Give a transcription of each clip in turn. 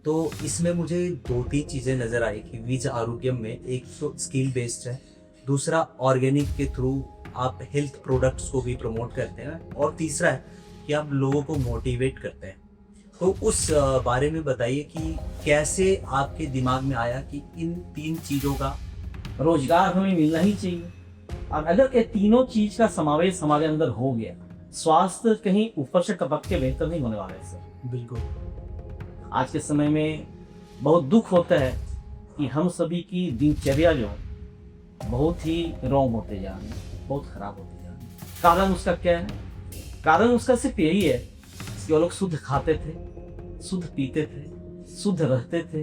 तो इसमें मुझे 2-3 चीज़ें नज़र आई कि विज आरोग्यम में एक तो स्किल बेस्ड है, दूसरा ऑर्गेनिक के थ्रू आप हेल्थ प्रोडक्ट्स को भी प्रमोट करते हैं और तीसरा है कि आप लोगों को मोटिवेट करते हैं। तो उस बारे में बताइए कि कैसे आपके दिमाग में आया कि इन 3 चीज़ों का रोजगार हमें मिलना ही चाहिए। और अगर ये तीनों चीज का समावेश हमारे अंदर हो गया, स्वास्थ्य कहीं ऊपर से टपक के बेहतर नहीं होने वाला है सर। बिल्कुल, आज के समय में बहुत दुख होता है कि हम सभी की दिनचर्या जो है बहुत ही रॉन्ग होते जा रही है, बहुत खराब होते जा रही है। कारण उसका क्या है? कारण उसका सिर्फ यही है कि वो लोग शुद्ध खाते थे, शुद्ध पीते थे, शुद्ध रहते थे,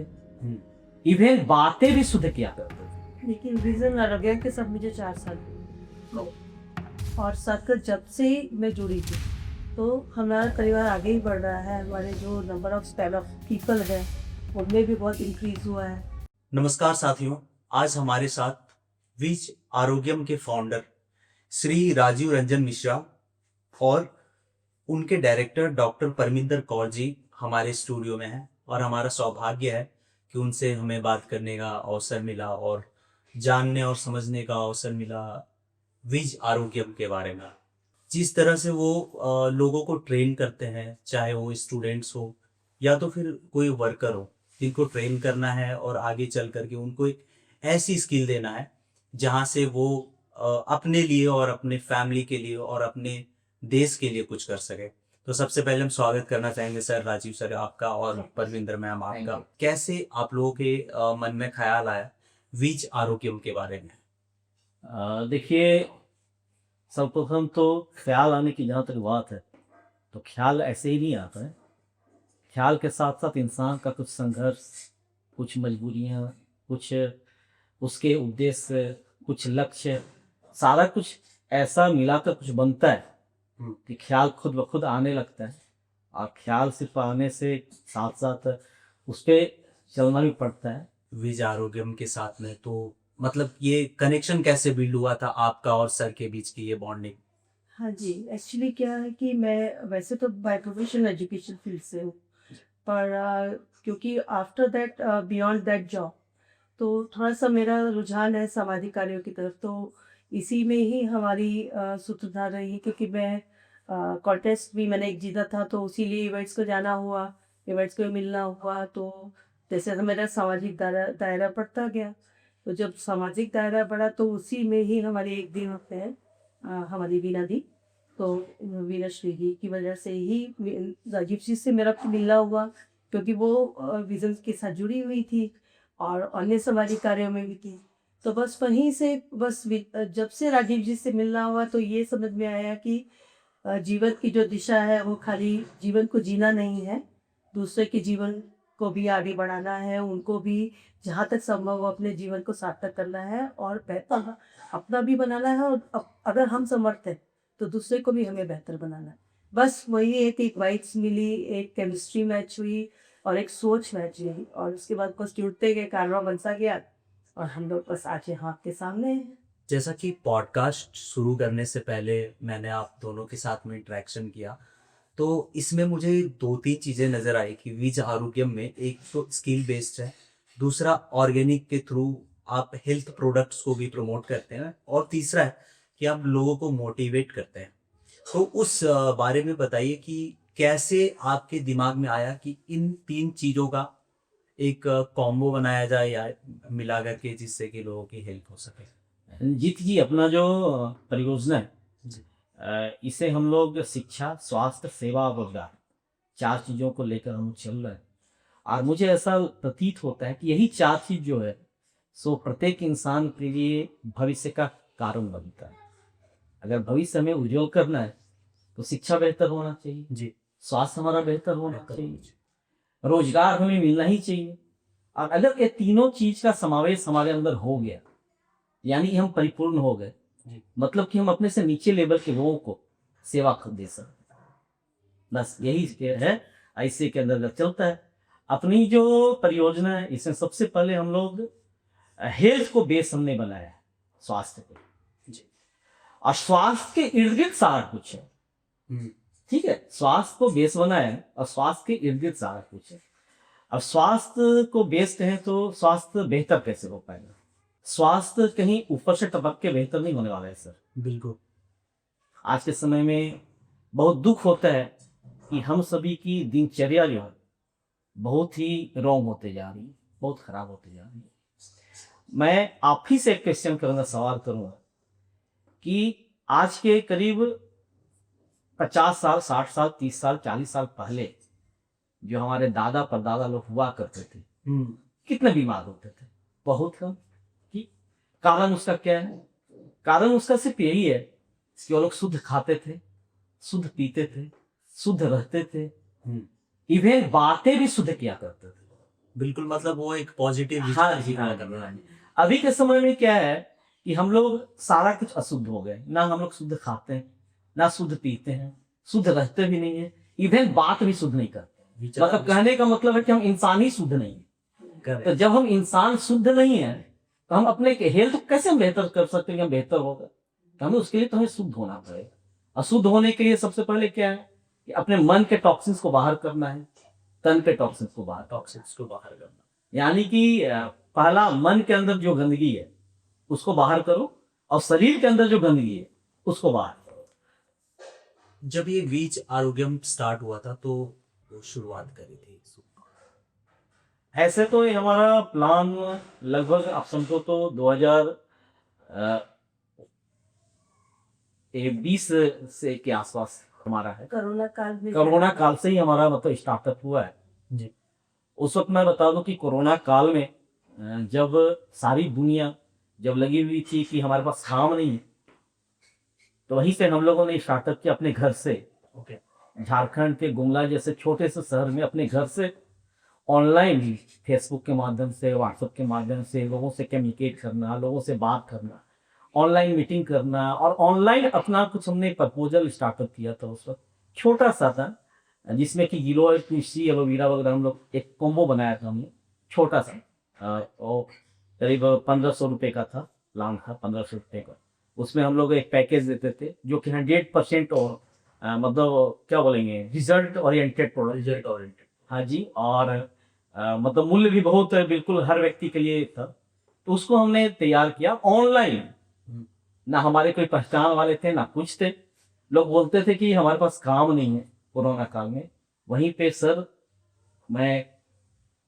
इवन बातें भी शुद्ध किया करते थे। लेकिन रीजन अलग है कि सब मुझे 4 साल और साथ जब से मैं जुड़ी थी तो हमारा परिवार आगे ही बढ़ रहा है। हमारे जो number of span of people है उनमें भी बहुत इंक्रीज हुआ है। नमस्कार साथियों, आज हमारे साथ विज आरोग्यम के फाउंडर श्री राजीव रंजन मिश्रा और उनके डायरेक्टर डॉक्टर परमिंदर कौर जी हमारे स्टूडियो में हैं और हमारा सौभाग्य है कि उनसे हमें बात करने का अवसर मिला और जानने और समझने का अवसर मिला विज आरोग्यम के बारे में। जिस तरह से वो लोगों को ट्रेन करते हैं, चाहे वो स्टूडेंट्स हो या तो फिर कोई वर्कर हो, जिनको ट्रेन करना है और आगे चल करके उनको एक ऐसी स्किल देना है जहाँ से वो अपने लिए और अपने फैमिली के लिए और अपने देश के लिए कुछ कर सके। तो सबसे पहले हम स्वागत करना चाहेंगे सर, राजीव सर आपका और परविंदर मैम आपका। कैसे आप लोगों के मन में ख्याल आया विज आरोग्यम के बारे में? देखिए, सर्वप्रथम तो ख्याल आने की जहाँ तक बात है तो ख्याल ऐसे ही नहीं आता है। ख्याल के साथ साथ इंसान का कुछ संघर्ष, कुछ मजबूरियाँ, कुछ उसके उद्देश्य, कुछ लक्ष्य, सारा कुछ ऐसा मिलाकर कुछ बनता है कि ख्याल खुद ब खुद आने लगता है। और ख्याल सिर्फ आने से साथ साथ उस पर चलना भी पड़ता है। विज आरोग्यम के साथ में तो मतलब ये कनेक्शन कैसे बिल्ड हुआ था आपका और सर के बीच की ये बॉन्डिंग? हाँ जी, एक्चुअली क्या है कि मैं वैसे तो बाय प्रोफेशन एजुकेशन फील्ड से हूँ, पर क्योंकि after that beyond that job तो थोड़ा सा मेरा रुझान है सामाजिक कार्यों की तरफ। तो इसी में ही हमारी सूत्रधार रही है, क्योंकि मैं कॉन्टेस्ट भी मैंने एक जीता था तो उसी लिए इवेंट्स को जाना हुआ, इवेंट्स को मिलना हुआ। तो जैसे तो मेरा सामाजिक दायरा बढ़ता गया। तो जब सामाजिक दायरा बढ़ा तो उसी में ही हमारी एक दिन होते हैं हमारी वीना दी, तो वीना श्री जी की वजह से ही राजीव जी से मेरा मिलना हुआ, क्योंकि वो विजन के साथ जुड़ी हुई थी और अन्य सामाजिक कार्यों में भी थी। तो बस वहीं से जब से राजीव जी से मिलना हुआ तो ये समझ में आया कि जीवन की जो दिशा है वो खाली जीवन को जीना नहीं है, दूसरे के जीवन को भी आगे बढ़ाना है, उनको भी जहाँ तक संभव हो अपने जीवन को सार्थक करना है और बेहतर अपना भी बनाना है। और अगर हम समर्थ हैं तो दूसरे को भी हमें बेहतर बनाना है। बस वही एक वाइब्स मिली, एक केमिस्ट्री मैच हुई और एक सोच मैच हुई और उसके बाद बस जुड़ते गए, कारवा बनता गया और हम लोग बस आज यहाँ आपके सामने हैं। जैसा कि पॉडकास्ट शुरू करने से पहले मैंने आप दोनों के साथ में इंटरेक्शन किया, तो इसमें मुझे 2-3 चीज़ें नज़र आई कि विज आरोग्यम में एक तो स्किल बेस्ड है, दूसरा ऑर्गेनिक के थ्रू आप हेल्थ प्रोडक्ट्स को भी प्रमोट करते हैं और तीसरा है कि आप लोगों को मोटिवेट करते हैं। तो उस बारे में बताइए कि कैसे आपके दिमाग में आया कि इन 3 चीज़ों का एक कॉम्बो बनाया जाए या मिला करके जिससे कि लोगों की हेल्प हो सके? जीत जी, अपना जो परियोजना है जी। इसे हम लोग शिक्षा, स्वास्थ्य, सेवा और रोजगार 4 चीज़ों को लेकर हम चल रहे हैं। और मुझे ऐसा प्रतीत होता है कि यही 4 चीज़ जो है सो प्रत्येक इंसान के लिए भविष्य का कारण बनता है। अगर भविष्य हमें उज्ज्वल करना है तो शिक्षा बेहतर होना चाहिए, जी। स्वास्थ्य हमारा बेहतर होना चाहिए, रोजगार हमें मिलना ही चाहिए। और अगर ये तीनों चीज़ का समावेश हमारे अंदर हो गया, यानी कि हम परिपूर्ण हो गए, जी। मतलब कि हम अपने से नीचे लेवल के लोगों को सेवा कर दे सकते हैं। बस यही है, ऐसे के अंदर चलता है। अपनी जो परियोजना है इसमें सबसे पहले हम लोग हेल्थ को बेस हमने बनाया है, स्वास्थ्य को। जी। और स्वास्थ्य के इर्द गिर्द सारा कुछ है, ठीक है। स्वास्थ्य को बेस बनाया है और स्वास्थ्य के इर्द गिर्द सारा कुछ है। अब स्वास्थ्य को बेस कहें तो स्वास्थ्य बेहतर कैसे हो पाएगा? स्वास्थ्य कहीं ऊपर से टपक के बेहतर नहीं होने वाला है सर। बिल्कुल। आज के समय में बहुत दुख होता है कि हम सभी की दिनचर्या जो है बहुत ही रॉन्ग होते जा रही है, बहुत खराब होते जा रही है। मैं आप ही से एक क्वेश्चन करूंगा, सवाल करूंगा कि आज के करीब 50 साल, 60 साल, 30 साल, 40 साल पहले जो हमारे दादा परदादा लोग हुआ करते थे, कितने बीमार होते थे? बहुत कम। कि कारण उसका क्या है? कारण उसका सिर्फ यही है कि वो लोग शुद्ध खाते थे, शुद्ध पीते थे, शुद्ध रहते थे, इवन बातें भी शुद्ध किया करते थे। बिल्कुल, मतलब वो एक पॉजिटिव हाँ जी, हाँ जी, हाँ जी। अभी के समय में क्या है कि हम लोग सारा कुछ अशुद्ध हो गए, ना हम लोग शुद्ध खाते हैं, ना शुद्ध पीते हैं, शुद्ध रहते भी नहीं है, इवन बात भी शुद्ध नहीं करते। मतलब कहने का मतलब है कि हम इंसान ही शुद्ध नहीं है। तो जब हम इंसान शुद्ध नहीं है तो हम अपने हेल्थ को कैसे हम बेहतर कर सकते हैं? हम बेहतर होगा तो हमें उसके लिए तो हमें शुद्ध होना पड़ेगा। अशुद्ध होने के लिए सबसे पहले क्या है कि अपने मन के टॉक्सिन्स को बाहर करना है, तन के टॉक्सिन्स को बाहर करना। यानी कि पहला मन के अंदर जो गंदगी है उसको बाहर करो और शरीर के अंदर जो गंदगी है उसको बाहर करो। जब ये बीच आरोग्यम स्टार्ट हुआ था तो वो शुरुआत करी थी। ऐसे तो ये हमारा प्लान लगभग आप समझो तो 2020 से के आसपास हमारा है। कोरोना काल में कोरोना काल से ही हमारा मतलब स्टार्टअप हुआ है जी। उस वक्त मैं बता दूं कि कोरोना काल में जब सारी दुनिया जब लगी हुई थी कि हमारे पास काम नहीं है, तो वहीं से हम लोगों ने स्टार्टअप किया अपने घर से। झारखंड के गुमला जैसे छोटे से शहर में अपने घर से ऑनलाइन ही फेसबुक के माध्यम से, व्हाट्सएप के माध्यम से लोगों से कम्युनिकेट करना, लोगों से बात करना, ऑनलाइन मीटिंग करना और ऑनलाइन अपना कुछ हमने प्रपोजल स्टार्टअप किया था उस वक्त। छोटा सा था जिसमें कि गिलोय, तुलसी, एलोवेरा वगैरह हम लोग एक कॉम्बो बनाया था हमने, छोटा सा। और करीब 1500 रुपये का था, प्लान था 1500 रुपये का। उसमें हम लोग एक पैकेज देते थे जो कि 100% और मतलब क्या बोलेंगे, रिजल्ट ओरिएंटेड प्रोडक्ट। हाँ जी। और मतलब मूल्य भी बहुत बिल्कुल हर व्यक्ति के लिए था। तो उसको हमने तैयार किया ऑनलाइन। ना हमारे कोई पहचान वाले थे ना कुछ थे। लोग बोलते थे कि हमारे पास काम नहीं है कोरोना काल में। वहीं पे सर मैं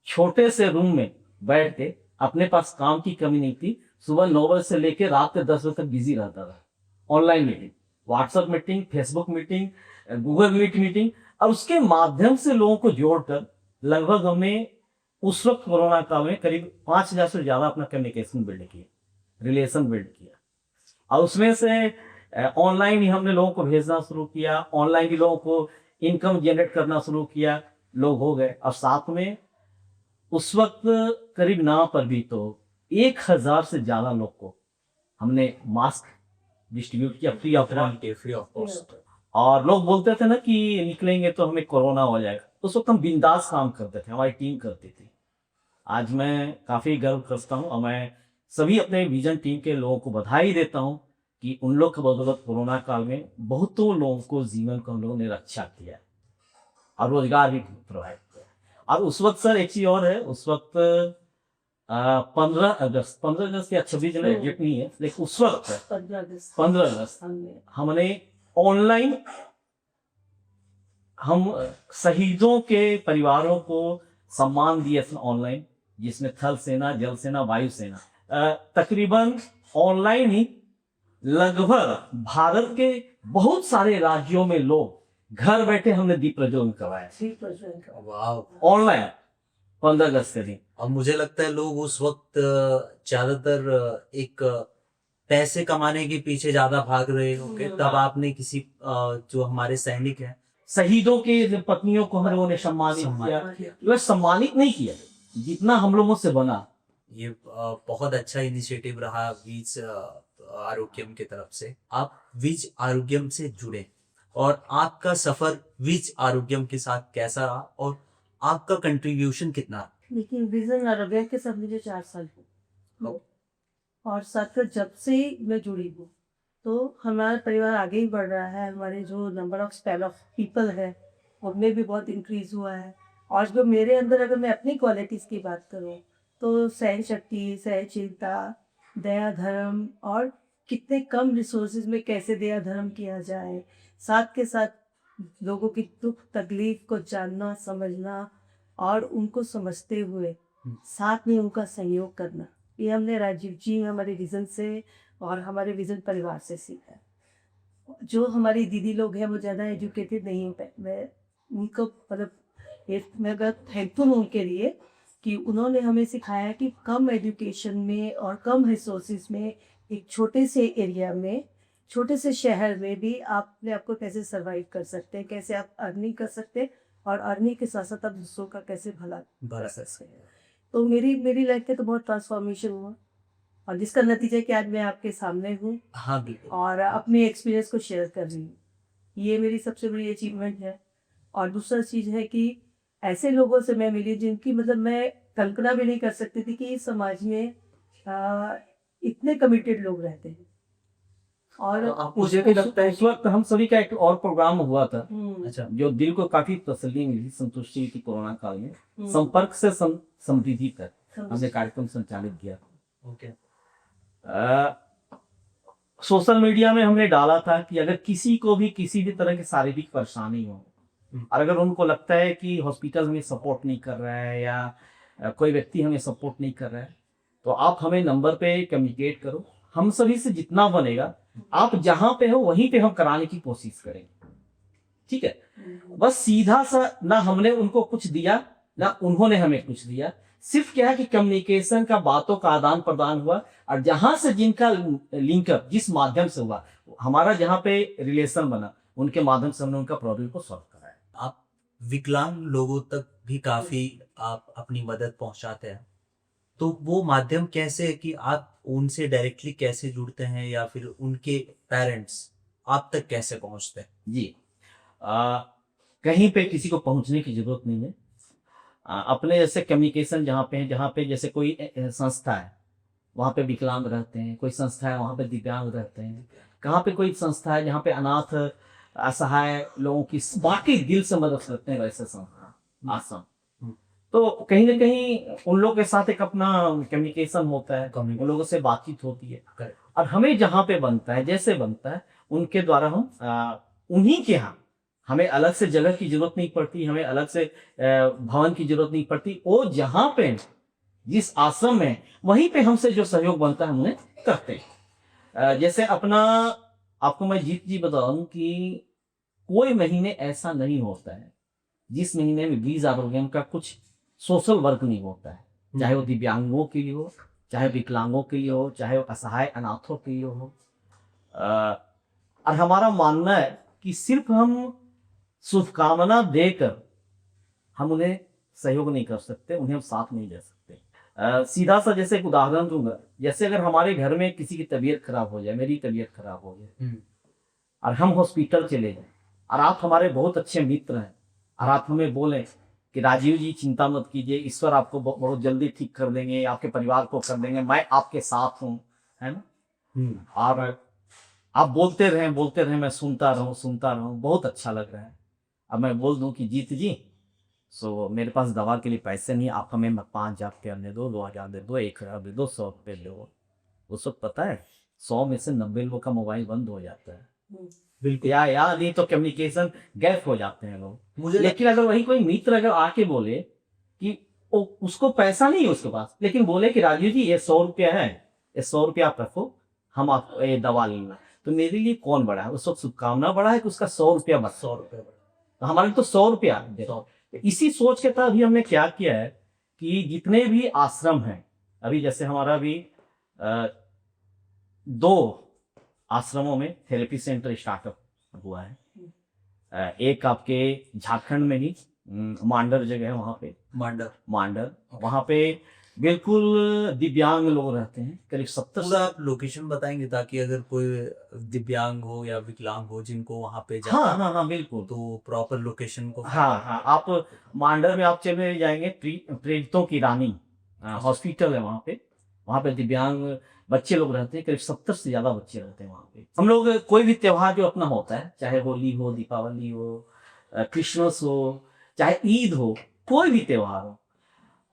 छोटे से रूम में बैठ के, अपने पास काम की कमी नहीं थी, सुबह 9 बजे से लेकर रात के 10 बजे तक बिजी रहता था। Online meeting, WhatsApp meeting, Facebook meeting, Google Meet meeting, और उसके माध्यम से लोगों को जोड़कर लगभग हमने उस वक्त कोरोना काल में करीब 5000 से ज्यादा अपना कम्युनिकेशन बिल्ड किया, रिलेशन बिल्ड किया। और उसमें से ऑनलाइन ही हमने लोगों को भेजना शुरू किया, ऑनलाइन ही लोगों को इनकम जनरेट करना शुरू किया, लोग हो गए। और साथ में उस वक्त करीब ना पर भी तो 1000 से ज्यादा लोग को हमने मास्क डिस्ट्रीब्यूट किया फ्री ऑफ कॉस्ट। और लोग बोलते थे ना कि निकलेंगे तो हमें कोरोना हो जाएगा, तो उस वक्त हम बिंदास काम करते थे, हमारी टीम करती थी। आज मैं काफी गर्व करता हूँ और मैं सभी अपने विजन टीम के लोगों को बधाई देता हूँ कि उन लोग की बदौलत कोरोना काल में बहुतों लोगों को जीवन को हम लोगों ने रक्षा किया और रोजगार भी प्रोवाइड किया। और उस वक्त सर एक चीज और है, उस वक्त 15 अगस्त या 26 जनवरी एग्जैक्ट नहीं है, लेकिन उस वक्त 15 अगस्त हमने ऑनलाइन हम शहीदों के परिवारों को सम्मान दिए थे ऑनलाइन, जिसमें थल सेना, जल सेना, वायु सेना। तकरीबन ऑनलाइन ही लगभग भारत के बहुत सारे राज्यों में लोग घर बैठे हमने दीप प्रज्वलन करवाया ऑनलाइन 15 अगस्त के दिन। और मुझे लगता है लोग उस वक्त ज्यादातर एक पैसे कमाने के पीछे ज्यादा भाग रहे होंगे, तब आपने किसी जो हमारे सैनिक हैं, शहीदों के पत्नियों को हम लोगों ने सम्मानित किया। वह सम्मानित नहीं किया जितना हम लोगों से बना। ये बहुत अच्छा इनिशिएटिव रहा वीज आरोग्यम की तरफ से। आप वीज आरोग्यम से जुड़े और आपका सफर वीज आरोग्यम के साथ कैसा रहा और आपका कंट्रीब्यूशन कितना? लेकिन विजन आरोग्य के साथ मुझे 4 साल हुए और साथ में जब से मैं जुड़ी हूँ तो हमारा परिवार आगे ही बढ़ रहा है। हमारे जो number of span of people है उनमें भी बहुत इंक्रीज हुआ है और जो मेरे अंदर अगर मैं अपनी क्वालिटीज़ की बात करूँ तो सहन शक्ति, सहनशीलता, दया धर्म और कितने कम रिसोर्सेज में कैसे दया धर्म किया जाए, साथ के साथ लोगों की दुख तकलीफ को जानना समझना और उनको समझते हुए साथ में उनका सहयोग करना, ये हमने राजीव जी हमारे विज़न से और हमारे विज़न परिवार से सीखा है। जो हमारी दीदी लोग हैं वो ज़्यादा एजुकेटेड नहीं है, मैं उनको मतलब ये मैं बहुत थैंकफुल हूँ उनके लिए कि उन्होंने हमें सिखाया कि कम एजुकेशन में और कम रिसोर्सेज में एक छोटे से एरिया में, छोटे से शहर में भी आप अपने आप को कैसे सर्वाइव कर सकते हैं, कैसे आप अर्निंग कर सकते हैं और अर्निंग के साथ साथ आप दूसरों का कैसे भला कर सकते हैं। तो मेरी लाइफ में तो बहुत ट्रांसफॉर्मेशन हुआ और जिसका नतीजा कि आज मैं आपके सामने हूँ हाँ बिल्कुल। और अपने एक्सपीरियंस को शेयर कर रही हूँ। ये मेरी सबसे बड़ी अचीवमेंट है। और दूसरा चीज़ है कि ऐसे लोगों से मैं मिली जिनकी मतलब मैं कल्पना भी नहीं कर सकती थी कि इस समाज में इतने कमिटेड लोग रहते हैं। और मुझे भी लगता है उस वक्त हम सभी का एक और प्रोग्राम हुआ था अच्छा जो दिल को काफी तसल्ली मिली, संतुष्टि हुई थी कोरोना काल में। हम्म। संपर्क से समृद्धि पर हमने कार्यक्रम संचालित किया। ओके सोशल मीडिया में हमने डाला था कि अगर किसी को भी किसी भी तरह की शारीरिक परेशानी हो और अगर उनको लगता है कि हॉस्पिटल हमें सपोर्ट नहीं कर रहा है या कोई व्यक्ति हमें सपोर्ट नहीं कर रहा है, तो आप हमें नंबर पे कम्युनिकेट करो, हम सभी से जितना बनेगा आप जहां पे हो वहीं पे हम कराने की कोशिश करेंगे। ठीक है, बस सीधा सा ना हमने उनको कुछ दिया ना उन्होंने हमें कुछ दिया, सिर्फ क्या है कि कम्युनिकेशन का, बातों का आदान प्रदान हुआ और जहां से जिनका लिंकअप जिस माध्यम से हुआ, हमारा जहां पे रिलेशन बना, उनके माध्यम से हमने उनका प्रॉब्लम को सॉल्व कराया। आप विकलांग लोगों तक भी काफी आप अपनी मदद पहुंचाते हैं, तो वो माध्यम कैसे है कि आप उनसे डायरेक्टली कैसे जुड़ते हैं या फिर उनके पेरेंट्स आप तक कैसे पहुंचते हैं? जी, कहीं पे किसी को पहुंचने की जरूरत नहीं है। अपने जैसे कम्युनिकेशन जहाँ पे है, जहाँ पे जैसे कोई संस्था है वहाँ पे विकलांग रहते हैं, कोई संस्था है वहाँ पे दिव्यांग रहते हैं, कहाँ पे कोई संस्था है जहाँ पे अनाथ असहाय लोगों की बाकी दिल से मदद करते हैं, वैसे संस्था आश्रम, तो कहीं ना कहीं उन लोगों के साथ एक अपना कम्युनिकेशन होता है, उन लोगों से बातचीत होती है और हमें जहाँ पे बनता है, जैसे बनता है, उनके द्वारा हम उन्हीं के यहाँ, हमें अलग से जगह की जरूरत नहीं पड़ती, हमें अलग से भवन की जरूरत नहीं पड़ती, वो जहाँ पे जिस आश्रम में वहीं पे हमसे जो सहयोग बनता है हमने करते हैं। जैसे अपना आपको मैं जीत जी बताऊं कि कोई महीने ऐसा नहीं होता है जिस महीने में 20 आरोग्यम का कुछ सोशल वर्क नहीं होता है, चाहे वो दिव्यांगों के लिए हो, चाहे विकलांगों के लिए हो, चाहे वो असहाय अनाथों के लिए हो। और हमारा मानना है कि सिर्फ हम शुभकामना देकर हम उन्हें सहयोग नहीं कर सकते, उन्हें हम साथ नहीं दे सकते। सीधा सा जैसे एक उदाहरण दूंगा, जैसे अगर हमारे घर में किसी की तबीयत खराब हो जाए, मेरी तबीयत खराब हो जाए और हम हॉस्पिटल चले जाए और आप हमारे बहुत अच्छे मित्र हैं और आप हमें बोलें कि राजीव जी चिंता मत कीजिए, ईश्वर आपको बहुत जल्दी ठीक कर देंगे, आपके परिवार को कर देंगे, मैं आपके साथ हूँ, है ना। और आप बोलते रहें, मैं सुनता रहूं, बहुत अच्छा लग रहा है। अब मैं बोल दूं कि जीत जी सो मेरे पास दवा के लिए पैसे नहीं, आप हमें 5,000 रुपया दे दो, 2,000 दे दो, 1,000 दे दो, 100 रुपये दो। उस वक्त पता है 100 में से 90 लोगों का मोबाइल बंद हो जाता है, बिल्कुल या नहीं तो कम्युनिकेशन गैप हो जाते हैं लोग। लेकिन अगर वही कोई मित्र अगर आके बोले कि उसको पैसा नहीं है उसके पास, लेकिन बोले कि राजीव जी ये 100 रुपया है, ये 100 रुपया आप रखो, हम आप ये दवा लेंगे, तो मेरे लिए कौन बड़ा है? उस वक्त शुभकामना बड़ा है कि उसका 100 रुपया बस 100 रुपया बड़ा, तो हमारे तो 100 रुपया दे। इसी सोच के तहत अभी हमने क्या किया है कि जितने भी आश्रम हैं, अभी जैसे हमारा भी 2 आश्रमों में थेरेपी सेंटर स्टार्टअप हुआ है। एक आपके झारखंड में ही मांडर जगह है, वहाँ पे मांडर वहाँ पे बिल्कुल दिव्यांग लोग रहते हैं, करीब 70। पूरा आप लोकेशन बताएंगे ताकि अगर कोई दिव्यांग हो या विकलांग हो जिनको वहाँ पे हाँ बिल्कुल, तो प्रॉपर लोकेशन को हाँ आप मांडर में आप चले जाएंगे, प्रेरितों की रानी हॉस्पिटल है वहाँ पे दिव्यांग बच्चे लोग रहते हैं, करीब 70 से ज्यादा बच्चे रहते हैं वहाँ पे। हम लोग कोई भी त्योहार जो अपना होता है, चाहे होली हो, दीपावली हो, क्रिसमस हो, चाहे ईद हो, कोई भी त्योहार हो,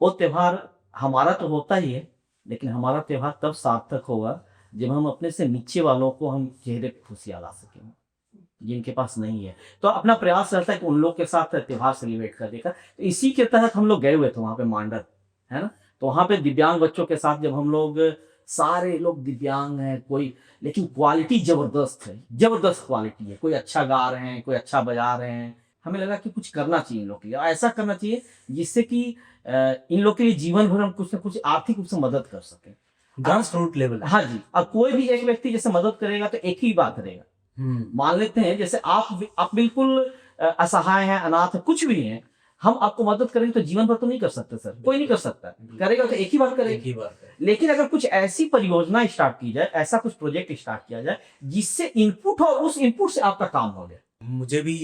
वो त्योहार हमारा तो होता ही है, लेकिन हमारा त्योहार तब सार्थक होगा जब हम अपने से नीचे वालों को हम चेहरे पे खुशियाँ ला सकें, जिनके पास नहीं है। तो अपना प्रयास रहता है कि उन लोग के साथ त्योहार सेलिब्रेट करने का। तो इसी के तहत हम लोग गए हुए थे वहाँ पे मांडर, है ना? तो वहाँ पे दिव्यांग बच्चों के साथ जब हम लोग, सारे लोग दिव्यांग हैं, कोई, लेकिन क्वालिटी ज़बरदस्त है, ज़बरदस्त क्वालिटी है। कोई अच्छा गा रहे हैं, कोई अच्छा बजा रहे हैं। हमें लगा कि कुछ करना चाहिए इन लोग के लिए, और ऐसा करना चाहिए जिससे कि इन लोग के लिए जीवन भर हम कुछ ना कुछ आर्थिक रूप से मदद कर सकें। Grass root level. हाँ जी, और कोई भी एक व्यक्ति जैसे मदद करेगा तो एक ही बात करेगा। मान लेते हैं जैसे आप बिल्कुल असहाय हैं, अनाथ हैं, कुछ भी हैं, हम आपको मदद करेंगे तो जीवन भर तो नहीं कर सकते सर, कोई नहीं कर सकता, करेगा तो एक ही बार एक करेगा। ही बात है। लेकिन अगर कुछ ऐसी परियोजना स्टार्ट की जाए, ऐसा कुछ प्रोजेक्ट स्टार्ट किया जाए जिससे इनपुट हो, उस इनपुट से आपका काम हो जाए। मुझे भी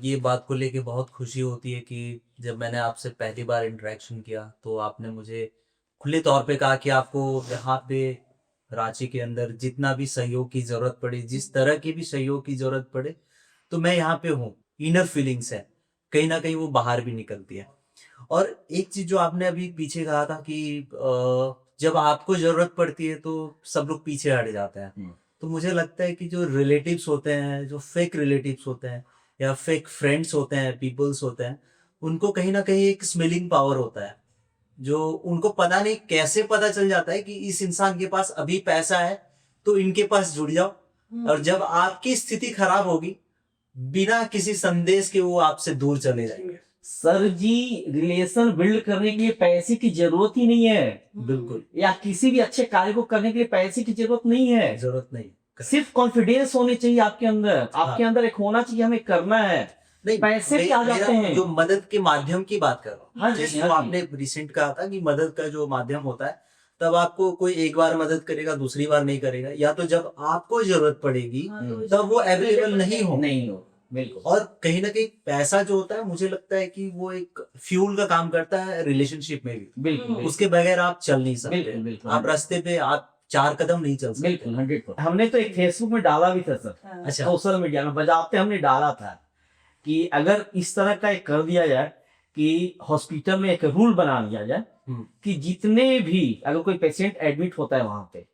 ये बात को लेके बहुत खुशी होती है कि जब मैंने आपसे पहली बार इंटरेक्शन किया तो आपने मुझे खुले तौर पे कहा कि आपको यहाँ पे रांची के अंदर जितना भी सहयोग की ज़रूरत पड़े, जिस तरह की भी सहयोग की ज़रूरत पड़े, तो मैं यहाँ पे हूँ। इनर फीलिंग्स है, कहीं न कहीं वो बाहर भी निकलती है। और एक चीज़ जो आपने अभी पीछे कहा था कि जब आपको ज़रूरत पड़ती है तो सब लोग पीछे हट जाते हैं। तो मुझे लगता है कि जो रिलेटिव्स होते हैं, जो फेक रिलेटिव्स होते हैं या फेक फ्रेंड्स होते हैं, पीपल्स होते हैं, उनको कहीं न कहीं एक स्मेलिंग पावर होता है, जो उनको पता नहीं कैसे पता चल जाता है कि इस इंसान के पास अभी पैसा है, तो इनके पास जुड़ जाओ, और जब आपकी स्थिति खराब होगी, बिना किसी संदेश के वो आपसे दूर चले जाएँगे। सर जी, रिलेशन बिल्ड करने के लिए पैसे की जरूरत ही नहीं है, बिल्कुल, या किसी भी अच्छे कार्य को करने के लिए पैसे की जरूरत नहीं है। ज़रूरत नहीं। सिर्फ कॉन्फिडेंस होनी चाहिए आपके अंदर, आपके हाँ। अंदर एक होना चाहिए, हमें करना है। नहीं, पैसे भी आ जाते मेरा हैं। जो मदद के माध्यम की बात कर रहा हूँ। हाँ जी, जैसे हाँ वो जी। आपने रिसेंट कहा था कि मदद का जो माध्यम होता है, तब आपको कोई एक बार मदद करेगा, दूसरी बार नहीं करेगा, या तो जब आपको जरूरत पड़ेगी तब वो अवेलेबल नहीं हो। नहीं हो, बिल्कुल। और कहीं ना कहीं पैसा जो होता है, मुझे लगता है कि वो एक फ्यूल का काम करता है रिलेशनशिप में भी। बिल्कुल, उसके बगैर आप चल नहीं सकते। बिल्कुल, बिल्कुल। आप रास्ते पे आप 4 कदम नहीं चल सकते। बिल्कुल 100%। हमने तो एक फेसबुक में डाला भी था सर, अच्छा। सोशल मीडिया में बजाते हमने डाला था कि अगर इस तरह का एक कर दिया जाए कि हॉस्पिटल में एक रूल बना लिया जाए कि जितने भी, अगर कोई पेशेंट एडमिट होता है वहां पे,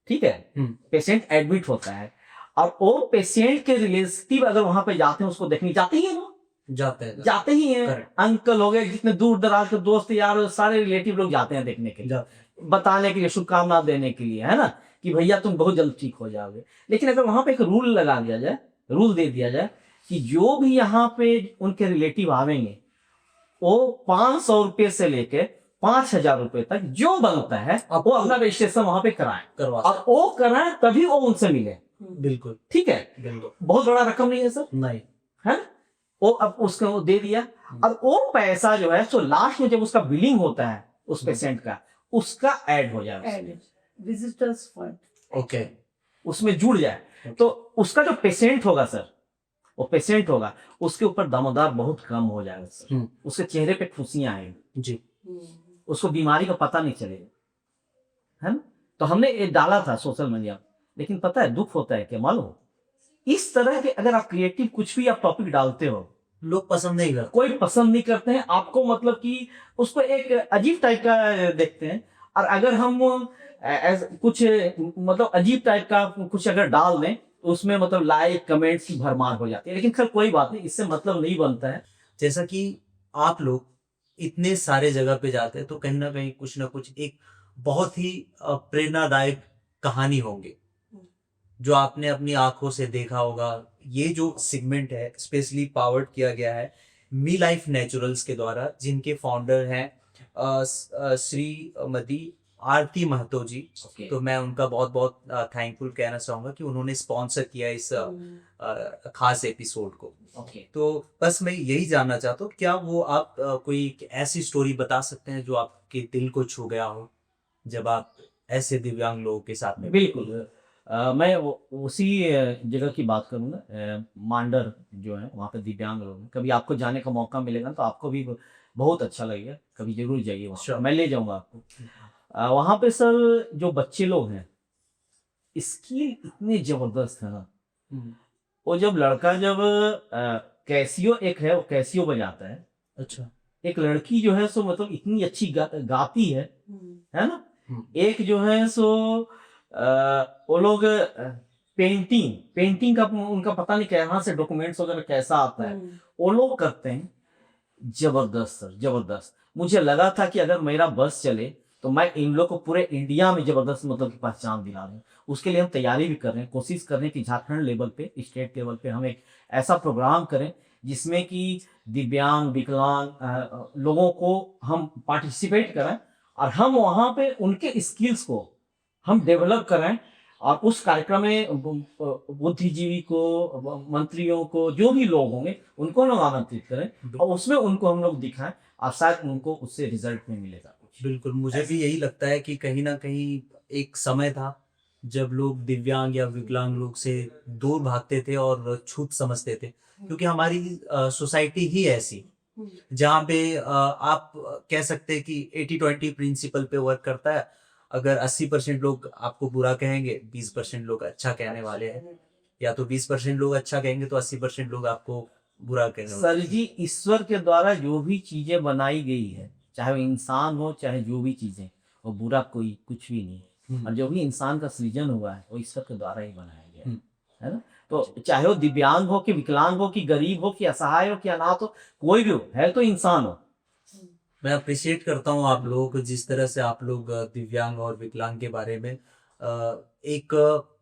ठीक है, पेशेंट एडमिट होता है और वो पेशेंट के रिलेटिव अगर वहां पे जाते हैं, उसको देखने जाते ही हैं, वो जाते ही हैं। Correct. अंकल हो गए, जितने दूर दराज के दोस्त यार, सारे रिलेटिव लोग जाते हैं देखने के लिए, बताने के लिए, शुभकामना देने के लिए, है ना, कि भैया तुम बहुत जल्द ठीक हो जाओगे। लेकिन अगर वहां पे एक रूल लगा दिया जाए, रूल दे दिया जाए कि जो भी यहाँ पे उनके रिलेटिव आवेंगे, वो 500 रुपये से लेके 5,000 रुपये तक जो बनता है वो अपना रजिस्ट्रेशन वहां पे कराएं, और वो कराएं तभी वो उनसे मिले। बिल्कुल, ठीक है, बिल्कुल। बहुत बड़ा रकम नहीं है सर, नहीं है ना? वो अब उसको वो दे दिया, और वो पैसा जो है सो लास्ट में जब उसका बिलिंग होता है उस पेशेंट का, उसका ऐड हो जाए, विजिटर्स फंड, ओके, उसमें जुड़ जाए, तो उसका जो पेशेंट होगा सर, वो पेशेंट होगा, उसके ऊपर दामोदार बहुत कम हो जाएगा सर, उसके चेहरे पे खुशियां आएंगी जी, उसको बीमारी का पता नहीं चलेगा, है ना? तो हमने ये डाला था सोशल मीडिया, लेकिन पता है दुख होता है क्या मालूम, इस तरह के अगर आप क्रिएटिव कुछ भी आप टॉपिक डालते हो, लोग पसंद नहीं करते। कोई पसंद नहीं करते हैं आपको, मतलब कि उसको एक अजीब टाइप का देखते हैं। और अगर हम कुछ मतलब अजीब टाइप का कुछ अगर डाल दें तो उसमें मतलब लाइक कमेंट्स की भरमार हो जाती है, लेकिन खैर कोई बात नहीं, इससे मतलब नहीं बनता है। जैसा कि आप लोग इतने सारे जगह पे जाते हैं, तो कहीं ना कहीं कुछ ना कुछ एक बहुत ही प्रेरणादायक कहानी होंगी जो आपने अपनी आंखों से देखा होगा। ये जो सेगमेंट है स्पेशली पावर्ड किया गया है मी लाइफ नेचुरल्स के द्वारा, जिनके फाउंडर हैं श्रीमती आरती महतो जी। तो मैं उनका बहुत बहुत थैंकफुल कहना चाहूँगा कि उन्होंने स्पॉन्सर किया इस खास एपिसोड को। तो बस मैं यही जानना चाहता हूँ, क्या वो आप कोई ऐसी स्टोरी बता सकते हैं जो आपके दिल को छू गया हो जब आप ऐसे दिव्यांग लोगों के साथ में? बिल्कुल, मैं उसी जगह की बात करूँगा, मांडर जो है वहाँ पे दिव्यांग लोग हैं। कभी आपको जाने का मौका मिलेगा तो आपको भी बहुत अच्छा लगेगा, कभी जरूर जाइए वहाँ। Sure. मैं ले जाऊँगा आपको। वहाँ पे सर जो बच्चे लोग हैं, स्किल इतने जबरदस्त है ना। वो जब लड़का जब कैसियो एक है, वो कैसियो बजाता है। अच्छा। एक लड़की जो है सो मतलब इतनी अच्छी गाती है ना। एक जो है सो वो लोग पेंटिंग का उनका पता नहीं कहाँ से डॉक्यूमेंट्स वगैरह कैसा आता है, वो लोग करते हैं। जबरदस्त सर, जबरदस्त। मुझे लगा था कि अगर मेरा बस चले तो मैं इन लोग को पूरे इंडिया में जबरदस्त मतलब पहचान दिला दूं। उसके लिए हम तैयारी भी कर रहे हैं, कोशिश कर रहे हैं कि झारखंड लेवल पे, स्टेट लेवल पे हम एक ऐसा प्रोग्राम करें जिसमें कि दिव्यांग विकलांग लोगों को हम पार्टिसिपेट कराएं और हम वहाँ पे उनके स्किल्स को हम डेवलप कराएं और उस कार्यक्रम में बुद्धिजीवी को, मंत्रियों को, जो भी लोग होंगे उनको लोग आमंत्रित करें और उसमें उनको हम लोग दिखाएं और शायद उनको उससे रिजल्ट में मिलेगा कुछ। बिल्कुल, मुझे भी यही लगता है कि कहीं ना कहीं एक समय था जब लोग दिव्यांग या विकलांग लोग से दूर भागते थे और छूत समझते थे, क्योंकि हमारी सोसाइटी ही ऐसी जहाँ पे आप कह सकते हैं कि 80-20 प्रिंसिपल पे वर्क करता है। अगर 80% लोग आपको बुरा कहेंगे, 20% लोग अच्छा कहने वाले हैं, या तो 20% लोग अच्छा कहेंगे तो 80% लोग आपको बुरा कहने वाले सर जी, ईश्वर के द्वारा जो भी चीजें बनाई गई है, चाहे वो इंसान हो चाहे जो भी चीजें, वो बुरा कोई कुछ भी नहीं है। और जो भी इंसान का सृजन हुआ है वो ईश्वर के द्वारा ही बनाया गया है ना। तो चाहे वो दिव्यांग हो कि विकलांग हो कि गरीब हो कि असहाय हो कि अनाथ हो, कोई भी हो, है तो इंसान हो। मैं अप्रिशिएट करता हूँ आप लोगों को, जिस तरह से आप लोग दिव्यांग और विकलांग के बारे में एक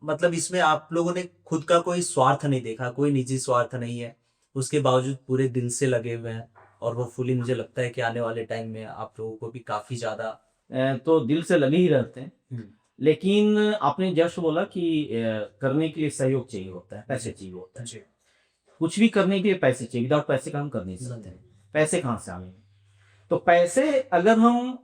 मतलब इसमें आप लोगों ने खुद का कोई स्वार्थ नहीं देखा, कोई निजी स्वार्थ नहीं है, उसके बावजूद पूरे दिल से लगे हुए हैं। और वो फुली मुझे लगता है कि आने वाले टाइम में आप लोगों को भी काफी ज्यादा तो दिल से लगे ही रहते हैं। लेकिन आपने जस्ट बोला कि करने के लिए सहयोग चाहिए होता है, पैसे चाहिए होता है। कुछ भी करने के लिए पैसे चाहिए, विदाउट पैसे का हम कर नहीं सकते। पैसे कहाँ से आएंगे? तो पैसे अगर हम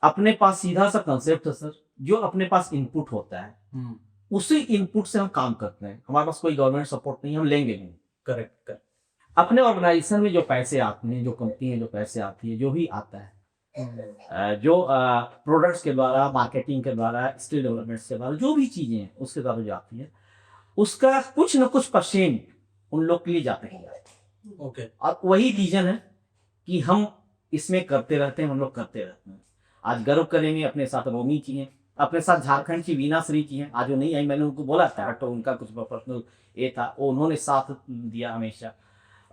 अपने पास, सीधा सा कंसेप्ट है सर, जो अपने पास इनपुट होता है उसी इनपुट से हम काम करते हैं। हमारे पास कोई गवर्नमेंट सपोर्ट नहीं, हम लेंगे नहीं। करेक्ट। अपने ऑर्गेनाइजेशन में जो पैसे आते हैं, जो कंपनी है जो पैसे आती है, जो भी आता है, जो प्रोडक्ट्स के द्वारा, मार्केटिंग के द्वारा, स्किल डेवलपमेंट के द्वारा, जो भी चीजें हैं उसके द्वारा जो आती है, उसका कुछ न कुछ परसेंट उन लोग के लिए जाते हैं। ओके। और वही रीजन है कि हम इसमें करते रहते हैं, हम लोग करते रहते हैं। आज गर्व करेंगे, अपने साथ रोमी जी हैं, अपने साथ झारखंड की वीना श्री जी हैं। आज वो नहीं आई, मैंने उनको बोला था तो उनका कुछ पर्सनल ये था, वो उन्होंने साथ दिया हमेशा।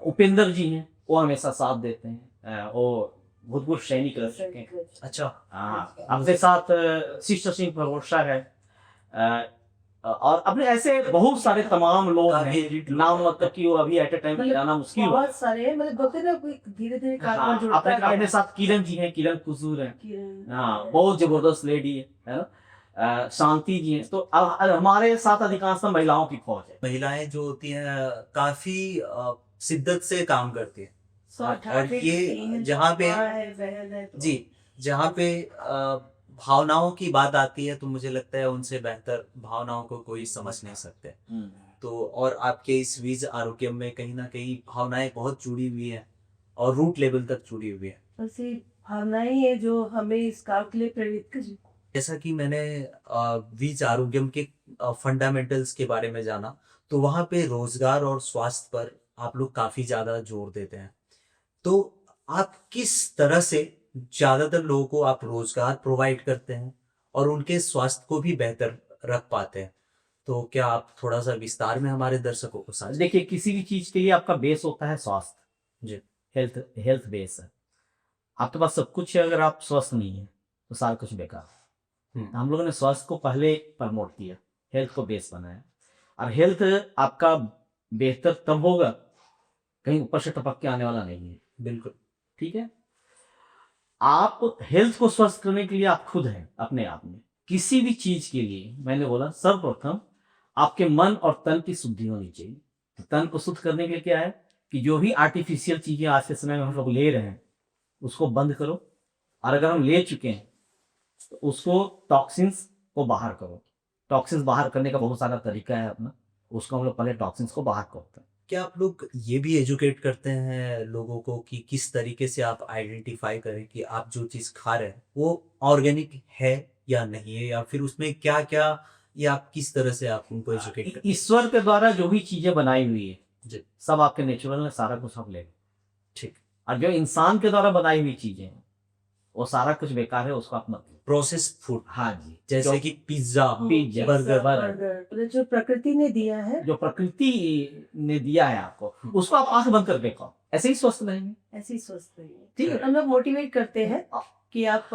उपेंद्र जी हैं, वो हमेशा साथ देते हैं, वो भूतपूर्व सैनिक रह चुके हैं। अच्छा। हाँ, अपने साथ शिष्य सिंह भरोसा है, और अपने ऐसे बहुत सारे तमाम लोग हैं, नाम मतलब कि वो अभी एट ए टाइम जाना मुश्किल है। बहुत सारे हैं, मतलब बोलते ना कोई धीरे धीरे हाँ, अपने साथ किरण जी हैं, किरण कुसूर हैं, हाँ, बहुत जबरदस्त लेडी है ना। शांति जी हैं। तो अब हमारे साथ अधिकांश महिलाओं की फौज है। महिलाएं जो होती हैं काफी शिद्दत से काम करती हैं। और ये जहाँ पे जी, जहाँ पे भावनाओं की बात आती है तो मुझे लगता है उनसे बेहतर भावनाओं को कोई समझ नहीं सकते। तो और आपके इस वीज आरोग्यम में कहीं ना कहीं भावनाएं बहुत जुड़ी हुई है और रूट लेवल तक जुड़ी हुई है। ऐसी भावनाएं हैं जो हमें इस काम के लिए प्रेरित करी। जैसा कि मैंने वीज आरोग्यम के फंडामेंटल्स के बारे में जाना, तो वहाँ पे रोजगार और स्वास्थ्य पर आप लोग काफी ज्यादा जोर देते हैं। तो आप किस तरह से ज्यादातर लोगों को आप रोजगार प्रोवाइड करते हैं और उनके स्वास्थ्य को भी बेहतर रख पाते हैं? तो क्या आप थोड़ा सा विस्तार में हमारे दर्शकों को साझा? देखिए, किसी भी चीज के लिए आपका बेस होता है स्वास्थ्य जी। हेल्थ बेस है। आपके पास सब कुछ है, अगर आप स्वस्थ नहीं है तो सारा कुछ बेकार है। हम लोगों ने स्वास्थ्य को पहले प्रमोट किया, हेल्थ को बेस बनाया। और हेल्थ आपका बेहतर तब होगा, कहीं ऊपर से टपक के आने वाला नहीं है। बिल्कुल ठीक है। आप हेल्थ को स्वस्थ करने के लिए आप खुद हैं अपने आप में। किसी भी चीज के लिए मैंने बोला सर्वप्रथम आपके मन और तन की शुद्धि होनी चाहिए। तो तन को शुद्ध करने के लिए क्या है कि जो भी आर्टिफिशियल चीजें आज के समय में हम लोग ले रहे हैं उसको बंद करो, और अगर हम ले चुके हैं तो उसको टॉक्सिन्स को बाहर करो। टॉक्सिन्स बाहर करने का बहुत सारा तरीका है अपना, उसको हम लोग पहले टॉक्सिन्स को बाहर करते हैं। क्या आप लोग ये भी एजुकेट करते हैं लोगों को कि किस तरीके से आप आइडेंटिफाई करें कि आप जो चीज़ खा रहे हैं वो ऑर्गेनिक है या नहीं है, या फिर उसमें क्या क्या, या आप किस तरह से आप उनको एजुकेट करते हैं? ईश्वर के द्वारा जो भी चीजें बनाई हुई है जी। सब आपके नेचुरल है, सारा कुछ आप ले। ठीक। और जो इंसान के द्वारा बनाई हुई चीजें हैं वो सारा कुछ बेकार है, उसको आप मत लो। प्रोसेस्ड फूड हाँ जी, जैसे कि पिज्जा, पिज्जा, बर्गर, बर्गर जो प्रकृति ने दिया है जो प्रकृति ने दिया है आपको, उसको आप आंख बंद कर देखो, ऐसे ही स्वस्थ रहेंगे। ऐसी स्वस्थ रहिए। ठीक है। हम लोग मोटिवेट करते हैं कि आप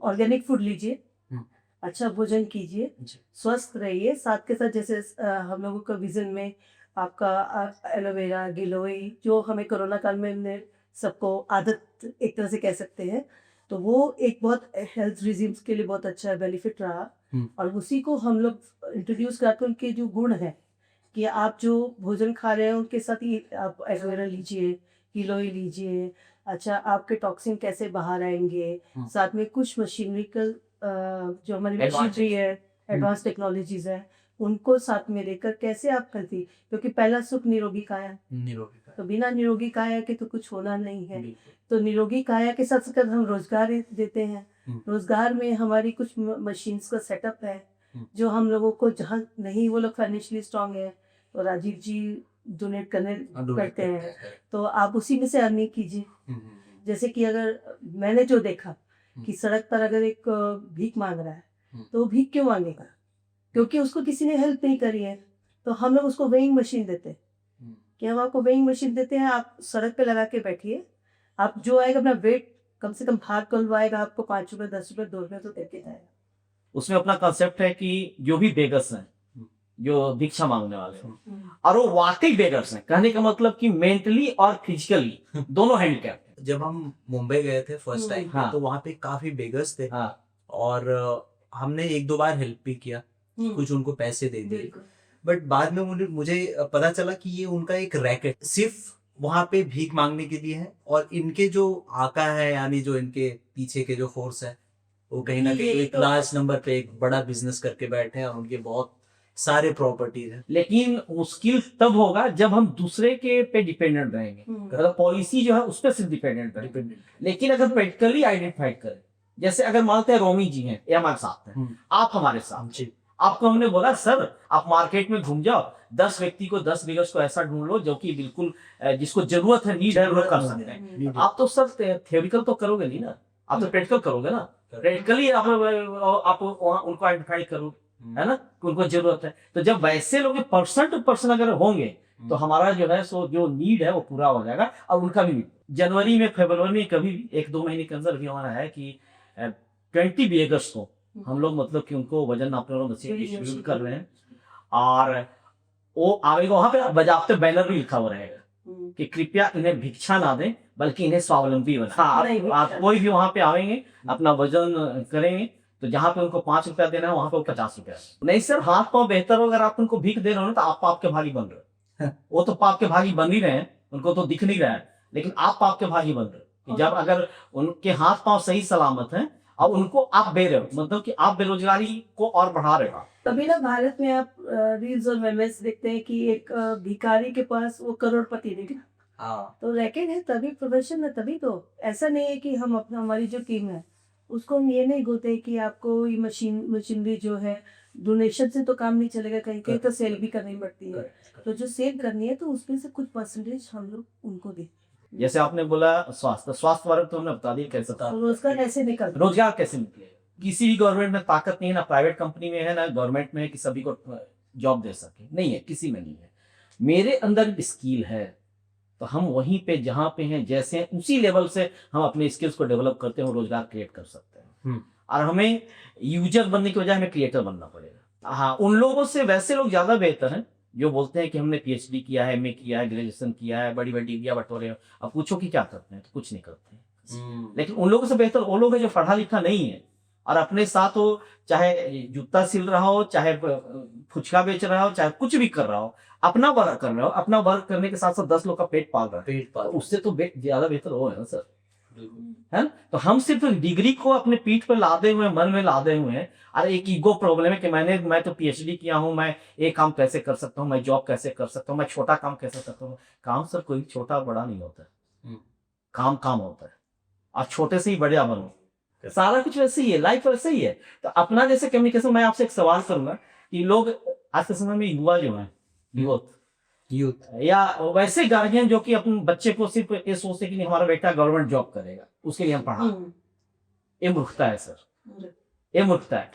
ऑर्गेनिक फूड लीजिए, हम्म। अच्छा भोजन कीजिए, जी। स्वस्थ रहिए। साथ के साथ जैसे हम लोगों का विजन में आपका एलोवेरा, गिलोय जो हमें कोरोना काल में हमने सबको आदत एक तरह से कह सकते हैं, तो वो एक बहुत हेल्थ रिजीम्स के लिए बहुत अच्छा बेनिफिट रहा। और उसी को हम लोग इंट्रोड्यूस करके उनके जो गुण हैं कि आप जो भोजन खा रहे हैं उनके साथ ही आप एलोवेरा लीजिए, गिलोय लीजिए, अच्छा आपके टॉक्सिन कैसे बाहर आएंगे। साथ में कुछ मशीनरिकल जो हमारी मशीनरी है, एडवांस टेक्नोलॉजीज है, उनको साथ में लेकर कैसे आप करती, क्योंकि पहला सुख निरोगी काया, निरोगी तो बिना निरोगी काया के तो कुछ होना नहीं है। बिल्कुल। तो निरोगी काया के साथ साथ हम रोजगार देते हैं। हम्म। रोजगार में हमारी कुछ मशीन्स का सेटअप है जो हम लोगों को, जहाँ नहीं वो लोग फाइनेंशियली स्ट्रांग है तो राजीव जी डोनेट करते हैं, तो आप उसी में से अर्निंग कीजिए। जैसे कि अगर मैंने जो देखा कि सड़क पर अगर एक भीख मांग रहा है तो वो भीख क्यों मांगेगा, क्योंकि उसको किसी ने हेल्प नहीं करी है। तो हम लोग उसको वेइंग मशीन देते हैं कि हम आपको वेइंग मशीन देते हैं, आप सड़क पे लगा के बैठिए, आप जो आएगा अपना वेट कम से कम भार करवाएगा, आपको 5 रुपए 10 रुपए 2 रुपए तो देके जाएगा। उसमें अपना कंसेप्ट है कि जो भी बेगर्स हैं, जो भिक्षा मांगने वाले हैं, और वो वाकई बेगर्स हैं, कहने का मतलब कि मेंटली और फिजिकली दोनों हैंडीकैप। जब हम मुंबई गए थे फर्स्ट टाइम, हाँ। तो वहाँ पे काफी बेगर्स थे। हाँ। और हमने 1-2 बार हेल्प भी किया, कुछ उनको पैसे दे दिए, बट बाद में मुझे पता चला कि ये उनका एक रैकेट सिर्फ वहां पे भीख मांगने के लिए है, और इनके जो आका है, यानी जो इनके पीछे के जो फोर्स है, वो कहीं ना कहीं एक लार्ज नंबर पे एक बड़ा बिजनेस करके बैठे हैं और उनके बहुत सारे प्रॉपर्टीज हैं। लेकिन मुश्किल तब होगा जब हम दूसरे के पे डिपेंडेंट रहेंगे, मतलब पॉलिसी जो है उस पर सिर्फ डिपेंडेंट रहेंगे। लेकिन अगर प्रैक्टिकली आइडेंटिफाई करें, जैसे अगर मानते हैं रोमी जी हैं, ये हमारे साथ हैं, आप हमारे साथ जी, आपको हमने बोला सर आप मार्केट में घूम जाओ, 10 व्यक्ति को 10 बिगर्स को ऐसा ढूंढ लो जो कि बिल्कुल जिसको जरूरत है, नीड है, वो कर सकते हैं। आप तो सर थ्योरिकल तो करोगे नहीं ना, आप तो प्रैक्टिकल करोगे ना। प्रैक्टिकली आप उनको आइडेंटिफाई करो, है ना, उनको जरूरत है। तो जब वैसे लोग पर्सन टू पर्सन अगर होंगे तो हमारा जो है सो जो नीड है वो पूरा हो जाएगा, और उनका भी जनवरी में, फरवरी में, कभी 1-2 महीने के अंदर भी हमारा है कि 20 बिगर्स को हम लोग मतलब कि उनको वजन नापने वाला मशीन डिस्ट्रीब्यूट कर रहे हैं, और वो आवेगा, वहां पे बजाते बैनर भी लिखा हुआ रहेगा कि कृपया इन्हें भिक्षा ना दें बल्कि इन्हें स्वावलंबी बनाएं। हाँ, आप कोई भी वहां पे आएंगे अपना वजन करेंगे तो जहां पे उनको 5 रुपया देना है वहां पे 50 रुपया। नहीं सर, हाथ पांव बेहतर हो, अगर आप उनको भीख दे रहे हो ना तो आप पाप के भागी बन रहे हो। वो तो पाप के भागी बन ही रहे हैं, उनको तो दिख नहीं रहा है, लेकिन आप पाप के भागी बन रहे हो। जब अगर उनके हाथ पांव सही सलामत हैं और उनको आप दे रहे हो, मतलब कि आप बेरोजगारी को और बढ़ा रहे हो। तभी ना भारत में आप रील्स और मेमेस देखते हैं कि एक भिखारी के पास वो करोड़पति नहीं, तो रैकेट है तभी, प्रोफेशन है तभी। तो ऐसा नहीं है कि हम अपना, हमारी जो टीम है उसको हम ये नहीं बोलते कि आपको ये मशीनरी जो है डोनेशन से तो काम नहीं चलेगा, कहीं कहीं तो सेल भी करनी पड़ती है। तो जो सेल करनी है तो उसमें से कुछ परसेंटेज हम लोग उनको देते। जैसे आपने बोला स्वास्थ्य बारे तो हमने बता दिया कैसे था, रोजगार कैसे निकलता, रोजगार कैसे निकले। किसी भी गवर्नमेंट में ताकत नहीं है, ना प्राइवेट कंपनी में है, ना गवर्नमेंट में है कि सभी को जॉब दे सके, नहीं है, किसी में नहीं है। मेरे अंदर स्किल है तो हम वहीं पे जहां पे हैं जैसे हैं उसी लेवल से हम अपने स्किल्स को डेवलप करते हैं और रोजगार क्रिएट कर सकते हैं। और हमें यूजर बनने की बजाय हमें क्रिएटर बनना पड़ेगा। हाँ, उन लोगों से वैसे लोग ज्यादा बेहतर हैं जो बोलते हैं कि हमने पीएचडी किया है, एमए किया है, ग्रेजुएशन किया है, बड़ी बड़ी डिग्रियां बटोरे हैं। अब पूछो कि क्या करते हैं तो कुछ नहीं करते हैं। लेकिन उन लोगों से बेहतर वो लोग हैं जो पढ़ा लिखा नहीं है और अपने साथ वो चाहे जूता सिल रहा हो, चाहे फुचका बेच रहा हो, चाहे कुछ भी कर रहा हो, अपना वर्क कर रहा हो, अपना वर्क करने के साथ साथ 10 लोग का पेट पाल रहा है, उससे तो ज्यादा बेहतर हो है ना सर, है ना। तो हम सिर्फ डिग्री को अपने पीठ पर लादे हुए, मन में लादे हुए हैं। अरे एक ईगो प्रॉब्लम है कि मैं तो पीएचडी किया हूं, मैं एक काम कैसे कर सकता हूं, मैं जॉब कैसे कर सकता हूं, मैं छोटा काम कैसे करता हूं। काम सर कोई छोटा बड़ा नहीं होता है, काम काम होता है, और छोटे से ही बड़ा बनो। सारा कुछ वैसे ही है, लाइफ वैसे ही है। तो अपना जैसे कम्युनिकेशन, मैं आपसे एक सवाल करूंगा कि लोग आज के समय में युवा जो है, युवक, यूथ। या वैसे गार्जियन जो कि अपने बच्चे को सिर्फ ये सोचते कि नहीं हमारा बेटा गवर्नमेंट जॉब करेगा उसके लिए हम पढ़ा, हम्म, ये मूर्खता है सर, ये मूर्खता है।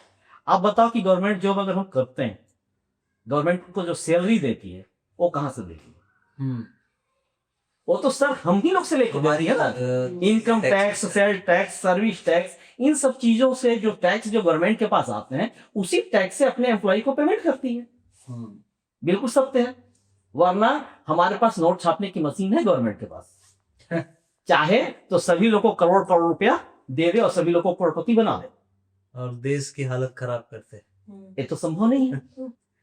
आप बताओ कि गवर्नमेंट जॉब अगर हम करते हैं, गवर्नमेंट को जो सैलरी देती है वो कहाँ से देती है? वो तो सर हम ही लोग से लेके देती है ना, income tax, sale tax, service tax, इन सब चीजों से जो टैक्स जो गवर्नमेंट के पास आते हैं उसी टैक्स से अपने एम्प्लॉय को पेमेंट करती है। बिल्कुल सत्य है, वरना हमारे पास नोट छापने की मशीन है गवर्नमेंट के पास, चाहे तो सभी लोग को करोड़ करोड़ रुपया दे दे और सभी लोग को करोड़पति बना दे, और देश की हालत खराब करते हैं। ये तो संभव नहीं है।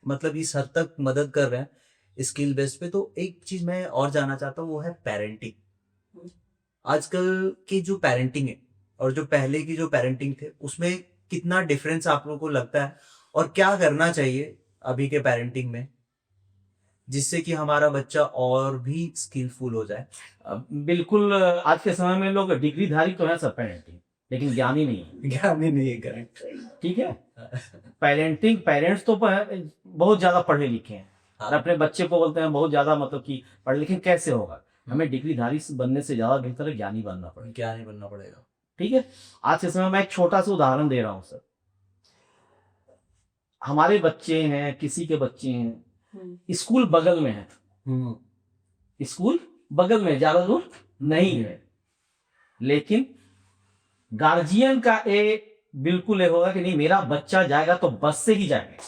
मतलब इस हद तक मदद कर रहे हैं स्किल बेस पे। तो एक चीज मैं और जानना चाहता हूँ, वो है पेरेंटिंग। आजकल की जो पेरेंटिंग है और जो पहले की जो पेरेंटिंग थे उसमें कितना डिफरेंस आप लोगों को लगता है, और क्या करना चाहिए अभी के पेरेंटिंग में जिससे कि हमारा बच्चा और भी स्किलफुल हो जाए? बिल्कुल, आज के समय में लोग डिग्रीधारी तो है सब पेरेंटिंग, लेकिन ज्ञानी नहीं है। ज्ञान ही नहीं है, करेक्ट। ठीक है, पेरेंट्स तो बहुत ज्यादा पढ़े लिखे हैं और अपने बच्चे को बोलते हैं बहुत ज्यादा, मतलब कि पढ़े, लेकिन कैसे होगा? हमें डिग्रीधारी बनने से ज्यादा बेहतर है ज्ञानी बनना पड़ेगा। ज्ञान ही बनना पड़ेगा। ठीक है, आज के समय में एक छोटा सा उदाहरण दे रहा हूँ सर। हमारे बच्चे हैं, किसी के बच्चे हैं, स्कूल बगल में है, स्कूल बगल में, ज्यादा दूर नहीं है, लेकिन गार्जियन का बिल्कुल ये होगा कि नहीं मेरा बच्चा जाएगा तो बस से ही जाएगा,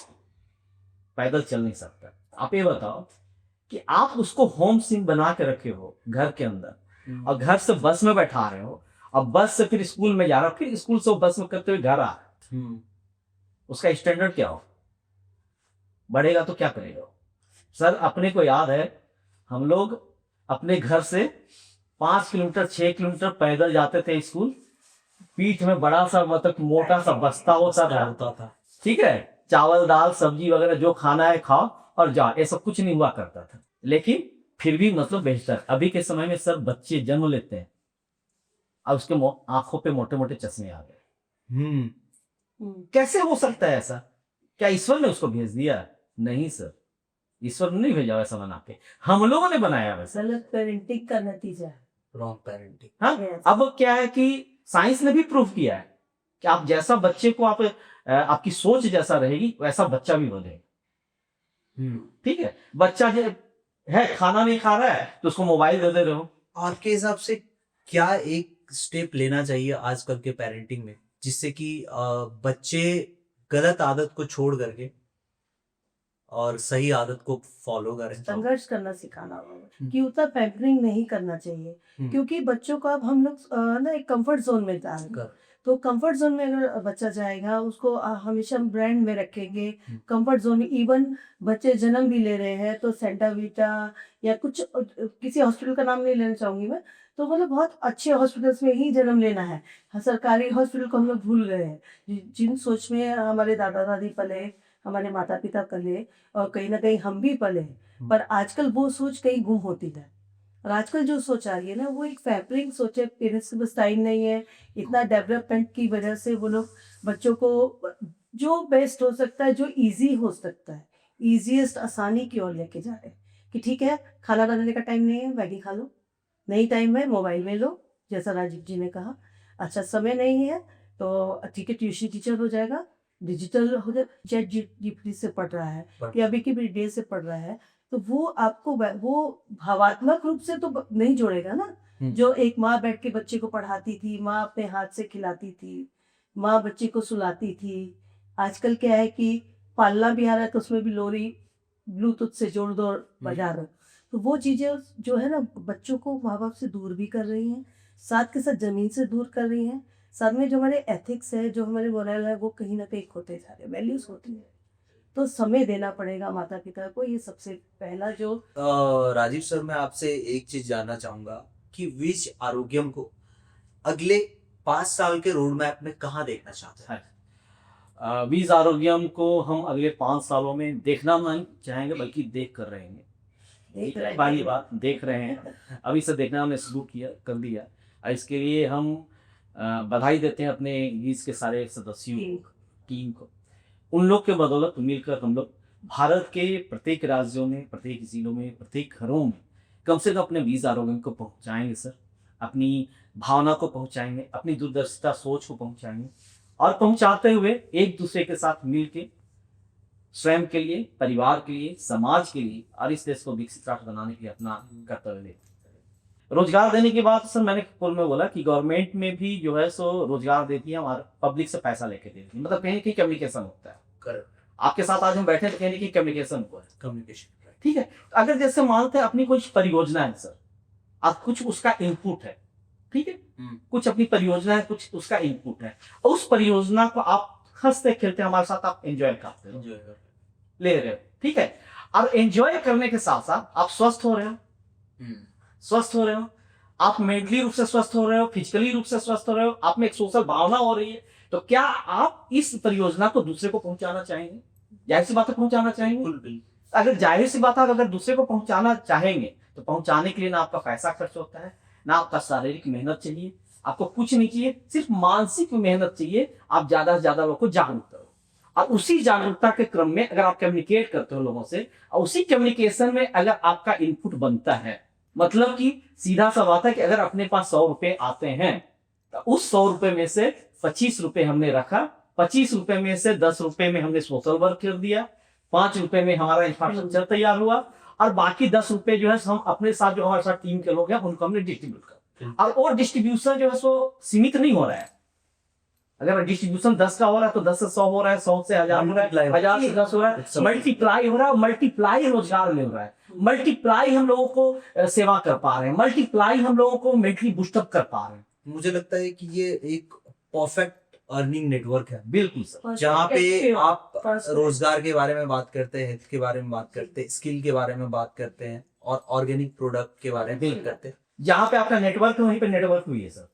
पैदल चल नहीं सकता। आप ये बताओ कि आप उसको होम सिम बना के रखे हो घर के अंदर और घर से बस में बैठा रहे हो, और बस से फिर स्कूल में जा रहा हो, फिर स्कूल से बस में करते हुए घर आ रहे हो, उसका स्टैंडर्ड क्या हो? बढ़ेगा तो क्या करेगा सर? अपने को याद है हम लोग अपने घर से 5 किलोमीटर 6 किलोमीटर पैदल जाते थे स्कूल, पीठ में बड़ा सा मतलब मोटा सा बस्ता होता था, ठीक है, चावल दाल सब्जी वगैरह जो खाना है खाओ और जाओ, ये सब कुछ नहीं हुआ करता था, लेकिन फिर भी मतलब बेहतर। अभी के समय में सर बच्चे जन्म लेते हैं और उसके आंखों पे मोटे मोटे चश्मे आ गए। कैसे हो सकता है ऐसा? क्या ईश्वर ने उसको भेज दिया? नहीं सर, ईश्वर ने नहीं भेजा वैसा बना के, हम लोगों ने बनाया वैसा। गलत पेरेंटिंग का नतीजा है। Wrong parenting. हाँ, Yes. अब क्या है कि साइंस ने भी प्रूव किया है कि आप जैसा बच्चे को आपकी सोच जैसा रहेगी वैसा बच्चा भी बनेगा। ठीक है, बच्चा जो है खाना नहीं खा रहा है तो उसको मोबाइल दे रहे हो। आपके हिसाब से क्या एक स्टेप लेना चाहिए आजकल के पेरेंटिंग में जिससे कि बच्चे गलत आदत को छोड़ करके और सही आदत को फॉलो करें? संघर्ष करना सिखाना होगा कि उतना पैम्परिंग नहीं करना चाहिए, क्योंकि बच्चों को अब हम लोग ना एक कंफर्ट जोन में डाल रहे हैं। तो कंफर्ट जोन में अगर बच्चा जाएगा उसको हमेशा ब्रांड में रखेंगे, कंफर्ट जोन में। इवन बच्चे जन्म भी ले रहे हैं तो सेंटावीटा या कुछ किसी हॉस्पिटल का नाम नहीं लेना चाहूंगी मैं, तो मतलब बहुत अच्छे हॉस्पिटल्स में ही जन्म लेना है। सरकारी हॉस्पिटल को हम लोग भूल गए हैं। जिन सोच में हमारे दादा दादी पले, हमारे माता पिता पले और कहीं ना कहीं हम भी पले, पर आजकल वो सोच कहीं गुम होती है। और आजकल जो सोच आ रही है ना वो एक फैपरिंग सोच है, पेरेंट्स के पास टाइम नहीं है, इतना डेवलपमेंट की वजह से वो लोग बच्चों को जो बेस्ट हो सकता है, जो इजी हो सकता है, इजीएस्ट आसानी की ओर लेके जा रहे हैं कि ठीक है खाना बनाने का टाइम नहीं है, मैगी खा लो, नहीं टाइम है मोबाइल में लो, जैसा राजीव जी ने कहा। अच्छा समय नहीं है तो ठीक है ट्यूशन टीचर हो जाएगा, डिजिटल हो जाए, चैट जीपीटी से पढ़ रहा है या विकिपीडिया से पढ़ रहा है, तो वो आपको वो भावात्मक रूप से तो नहीं जोड़ेगा ना। जो एक माँ बैठ के बच्चे को पढ़ाती थी, माँ अपने हाथ से खिलाती थी, माँ बच्चे को सुलाती थी। आजकल क्या है कि पालना भी आ रहा है तो उसमें भी लोरी ब्लूटूथ से जोड़ दो बजा दो, तो वो चीजें जो है ना बच्चों को माँ बाप से दूर भी कर रही हैं, साथ के साथ जमीन से दूर कर रही हैं। साथ में जो हमारे एथिक्स है, जो हमारे मोरल है, वो कहीं ना कहीं खोते जा रहे हैं, वैल्यूज होती है। तो समय देना पड़ेगा माता पिता को, ये सबसे पहला जो। राजीव सर, मैं आपसे एक चीज जानना चाहूंगा कि विच आरोग्यम को अगले 5 साल के रोड मैप में कहाँ देखना चाहते हैं? वीज आरोग्यम को हम अगले 5 सालों में देखना नहीं चाहेंगे, बल्कि देख कर रहेंगे। पहली बात देख रहे हैं, अभी से देखना हमने शुरू कर दिया। इसके लिए हम बधाई देते हैं अपने वीज के सारे सदस्यों टीम को। उन लोग के बदौलत मिलकर हम लोग भारत के प्रत्येक राज्यों में, प्रत्येक जिलों में, प्रत्येक घरों में कम से कम अपने बीज आरोग्य को पहुंचाएंगे सर, अपनी भावना को पहुंचाएंगे, अपनी दूरदर्शिता सोच को पहुंचाएंगे, और पहुंचाते हुए एक दूसरे के साथ मिलके स्वयं के लिए, परिवार के लिए, समाज के लिए और इस देश को विकसित राष्ट्र बनाने के लिए अपना कर्तव्य ले। रोजगार देने की बात सर मैंने पूर्व में बोला कि गवर्नमेंट में भी जो है सो रोजगार देती है, हमारे पब्लिक से पैसा लेके देती है, मतलब कहीं की कम्युनिकेशन होता है। करेक्ट। आपके साथ आज हम बैठे हैं तो कहीं की कम्युनिकेशन हुआ है, कम्युनिकेशन। ठीक है। अगर जैसे मानते हैं अपनी कुछ परियोजना है सर, अब कुछ उसका इनपुट है, ठीक है, कुछ अपनी परियोजना है, कुछ उसका इनपुट है, और उस परियोजना को आप हंसते खेलते हमारे साथ आप एंजॉय करते हो, ले रहे हो, ठीक है। और एंजॉय करने के साथ साथ आप स्वस्थ हो रहे हो, स्वस्थ हो रहे हो, आप मेंटली रूप से स्वस्थ हो रहे हो, फिजिकली रूप से स्वस्थ हो रहे हो, आप में एक सोशल भावना हो रही है, तो क्या आप इस परियोजना को दूसरे को पहुंचाना चाहेंगे? जाहिर सी बात है पहुंचाना चाहेंगे। बिल्कुल। अगर जाहिर सी बात है अगर दूसरे को पहुंचाना चाहेंगे तो पहुंचाने के लिए ना आपका पैसा खर्च होता है, ना आपका शारीरिक मेहनत चाहिए, आपको कुछ नहीं चाहिए, सिर्फ मानसिक मेहनत चाहिए। आप ज्यादा से ज्यादा लोगों को जागरूक करो, और उसी जागरूकता के क्रम में अगर आप कम्युनिकेट करते हो लोगों से, और उसी कम्युनिकेशन में अगर आपका इनपुट बनता है, मतलब कि सीधा सा बात है कि अगर अपने पास 100 रुपए आते हैं तो उस 100 रुपए में से 25 रुपए हमने रखा, 25 रुपए में से 10 रुपए में हमने सोशल वर्क कर दिया, 5 रुपए में हमारा इंफ्रास्ट्रक्चर तैयार हुआ, और बाकी 10 रुपए जो है हम अपने साथ जो हमारे साथ टीम के लोग हैं उनको हमने डिस्ट्रीब्यूट कर, और डिस्ट्रीब्यूशन जो है सो सीमित नहीं हो रहा है। अगर डिस्ट्रीब्यूशन 10 का हो रहा है तो 10 से 100 हो रहा है, 100 से 1000 हो रहा है, 1000 से 10 हो रहा है, मल्टीप्लाई हो रहा है, मल्टीप्लाई रोजगार मिल रहा है, मल्टीप्लाई हम लोगों को सेवा कर पा रहे हैं, मल्टीप्लाई हम लोगों को मेंटली बूस्टअप कर पा रहे हैं। मुझे लगता है कि ये एक परफेक्ट अर्निंग नेटवर्क है, बिल्कुल सर, जहाँ पे आप First- रोजगार के बारे में बात करते हैं, हेल्थ के बारे में बात करते हैं, स्किल के बारे में बात करते हैं, और ऑर्गेनिक प्रोडक्ट के बारे में बात करते हैं। जहाँ पे आपका नेटवर्क है वहीं पे नेटवर्क हुई है सर।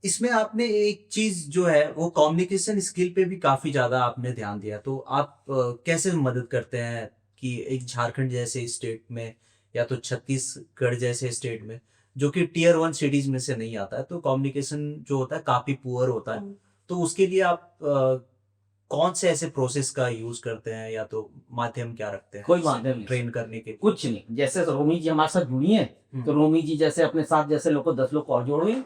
इसमें आपने एक चीज जो है वो कम्युनिकेशन स्किल पे भी काफी ज्यादा आपने ध्यान दिया, तो आप कैसे मदद करते हैं कि एक झारखंड जैसे स्टेट में या तो छत्तीसगढ़ जैसे स्टेट में जो कि टियर 1 सिटीज में से नहीं आता है, तो कम्युनिकेशन जो होता है काफी पुअर होता है, तो उसके लिए आप कौन से ऐसे प्रोसेस का यूज करते हैं, या तो माध्यम क्या रखते हैं कोई माध्यम नहीं। ट्रेन करने के? कुछ नहीं, जैसे रोमी जी हमारे साथ जुड़ी है, तो रोमी जी जैसे अपने साथ जैसे लोग को 10 लोग को और जोड़ लिए,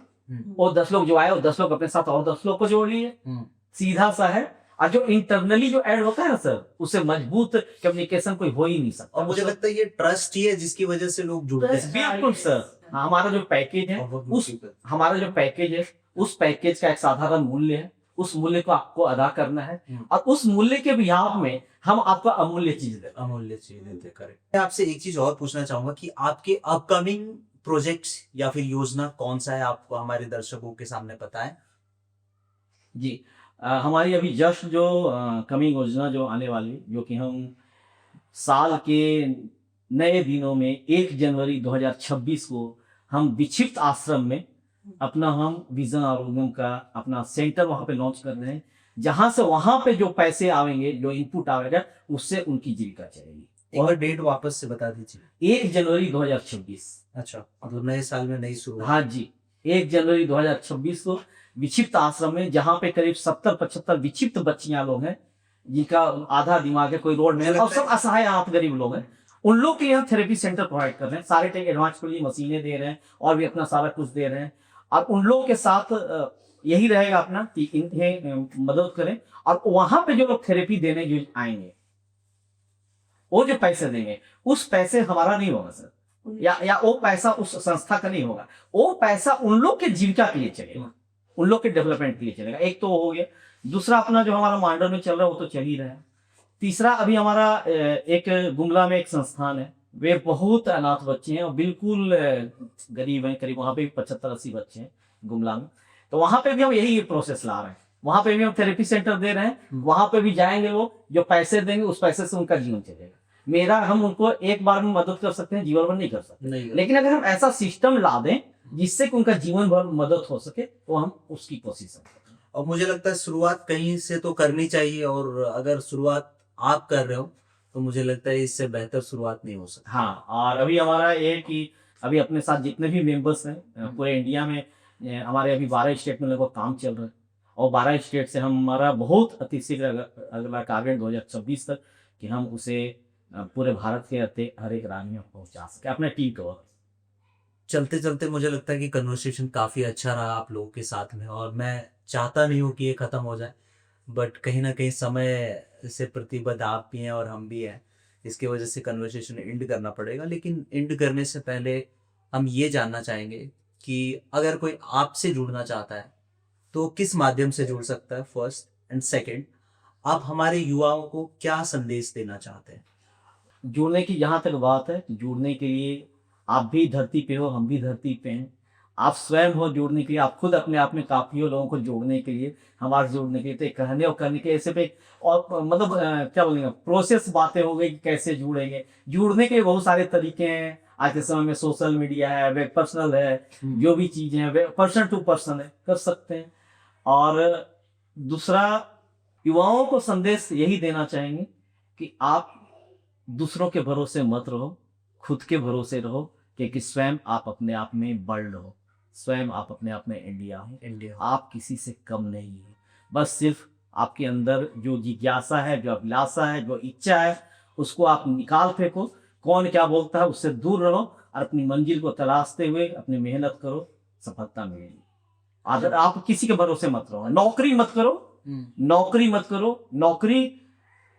और 10 लोग जो आए और 10 लोग अपने साथ और 10 लोग को जोड़ लिए, सीधा सा है। और जो इंटरनली जो ऐड होता है ना सर, उससे मजबूत कम्युनिकेशन कोई हो ही नहीं सकता। और मुझे लगता है ये ट्रस्ट ही है जिसकी वजह से लोग जुड़ते हैं। बिल्कुल सर, हमारा जो पैकेज है हमारा जो पैकेज है उस पैकेज का एक साधारण मूल्य है, उस मूल्य को आपको अदा करना है, और उस मूल्य के बिहाफ में हम आपको अमूल्य चीज देते हैं। अमूल्य चीज देते करें। मैं आपसे एक चीज और पूछना चाहूंगा कि आपके अपकमिंग प्रोजेक्ट्स या फिर योजना कौन सा है, आपको हमारे दर्शकों के सामने बताएं। जी, हमारी अभी जस्ट जो कमिंग योजना जो आने वाली, जो कि हम साल के नए दिनों में 1 जनवरी 2026 को हम विक्षिप्त आश्रम में अपना हम विजन आरोग्यम का अपना सेंटर वहां पे लॉन्च कर रहे हैं, जहां से वहां पे जो पैसे आवेंगे, जो इनपुट आवेगा, उससे उनकी जीविका चलेगी। एक बार डेट वापस से बता दीजिए। 1 जनवरी 2026। अच्छा, मतलब नए साल में नई शुरुआत। हाँ जी, 1 जनवरी 2026 को विक्षिप्त आश्रम में, जहाँ पे करीब 70-75 विक्षिप्त बच्चियां लोग हैं, जिनका आधा दिमाग है, कोई रोड में, और सब असहाय आप गरीब लोग हैं, उन लोग के यहाँ थेरेपी सेंटर प्रोवाइड कर रहे हैं, सारे टेक एडवांस के लिए मशीनें दे रहे हैं, और भी अपना सारा कुछ दे रहे हैं, और उन लोगों के साथ यही रहेगा अपना कि इन्हें मदद करें, और वहां पे जो लोग थेरेपी देने जो आएंगे, वो जो पैसे देंगे, उस पैसे हमारा नहीं होगा सर, या वो पैसा उस संस्था का नहीं होगा, वो पैसा उन लोग के जीविका के लिए चलेगा, उन लोग के डेवलपमेंट के लिए चलेगा। एक तो हो गया, दूसरा अपना जो हमारा मांडर में चल रहा है वो तो चल ही रहा है, तीसरा अभी हमारा एक गुमला में एक संस्थान है, वे बहुत अनाथ बच्चे हैं और बिल्कुल गरीब हैं, करीब वहाँ पे 75-80 बच्चे हैं गुमला में, तो वहाँ पे भी हम यही प्रोसेस ला रहे हैं, वहाँ पे भी हम थेरेपी सेंटर दे रहे हैं, वहाँ पे भी जाएंगे लोग, जो पैसे देंगे उस पैसे से उनका जीवन चलेगा। मेरा हम उनको एक बार में मदद कर सकते हैं, जीवन भर नहीं कर सकते, लेकिन अगर हम ऐसा सिस्टम ला दें जिससे कि उनका जीवन भर मदद हो सके, तो हम उसकी कोशिश करें। और मुझे लगता है शुरुआत कहीं से तो करनी चाहिए, और अगर शुरुआत आप कर रहे हो तो मुझे लगता है इससे बेहतर शुरुआत नहीं हो सकती। हाँ, और अभी हमारा ये कि अभी अपने साथ जितने भी मेंबर्स हैं पूरे इंडिया में, हमारे अभी 12 स्टेट में लगभग काम चल रहा है, और 12 स्टेट से हमारा बहुत अतिशीघ्र अगला टारगेट 2026 तक कि हम उसे पूरे भारत के हर एक राज्य में पहुंचा सके अपने टीम को। चलते चलते मुझे लगता है कि कन्वर्सेशन काफ़ी अच्छा रहा आप लोगों के साथ में, और मैं चाहता नहीं हूँ कि ये ख़त्म हो जाए, बट कहीं ना कहीं समय से प्रतिबद्ध आप भी हैं और हम भी हैं, इसकी वजह से कन्वर्सेशन एंड करना पड़ेगा। लेकिन एंड करने से पहले हम ये जानना चाहेंगे कि अगर कोई आपसे जुड़ना चाहता है तो किस माध्यम से जुड़ सकता है, फर्स्ट, एंड सेकंड, आप हमारे युवाओं को क्या संदेश देना चाहते हैं? जुड़ने की जहाँ तक बात है, जुड़ने के लिए आप भी धरती पे हो, हम भी धरती पे हैं। आप स्वयं हो जुड़ने के लिए, आप खुद अपने आप में काफ़ी हो लोगों को जोड़ने के लिए, हमारे जोड़ने के लिए। तो एक कहने और करने के ऐसे पे और मतलब क्या बोलेंगे, प्रोसेस बातें हो गई कि कैसे जुड़ेंगे। जुड़ने के बहुत सारे तरीके हैं। आज के समय में सोशल मीडिया है, वे पर्सनल है, जो भी चीज़ें हैं वे पर्सन टू पर्सन है, कर सकते हैं। और दूसरा, युवाओं को संदेश यही देना चाहेंगे कि आप दूसरों के भरोसे मत रहो, खुद के भरोसे रहो, क्योंकि स्वयं आप अपने आप में वर्ल्ड हो, स्वयं आप अपने आप में इंडिया हो। इंडिया। आप किसी से कम नहीं हो। बस सिर्फ आपके अंदर जो जिज्ञासा है, जो अभिलाषा है, जो इच्छा है, उसको आप निकाल फेंको। कौन क्या बोलता है उससे दूर रहो और अपनी मंजिल को तलाशते हुए अपनी मेहनत करो, सफलता मिलेगी। अगर आप किसी के भरोसे मत रहो, नौकरी मत करो, नौकरी मत करो। नौकरी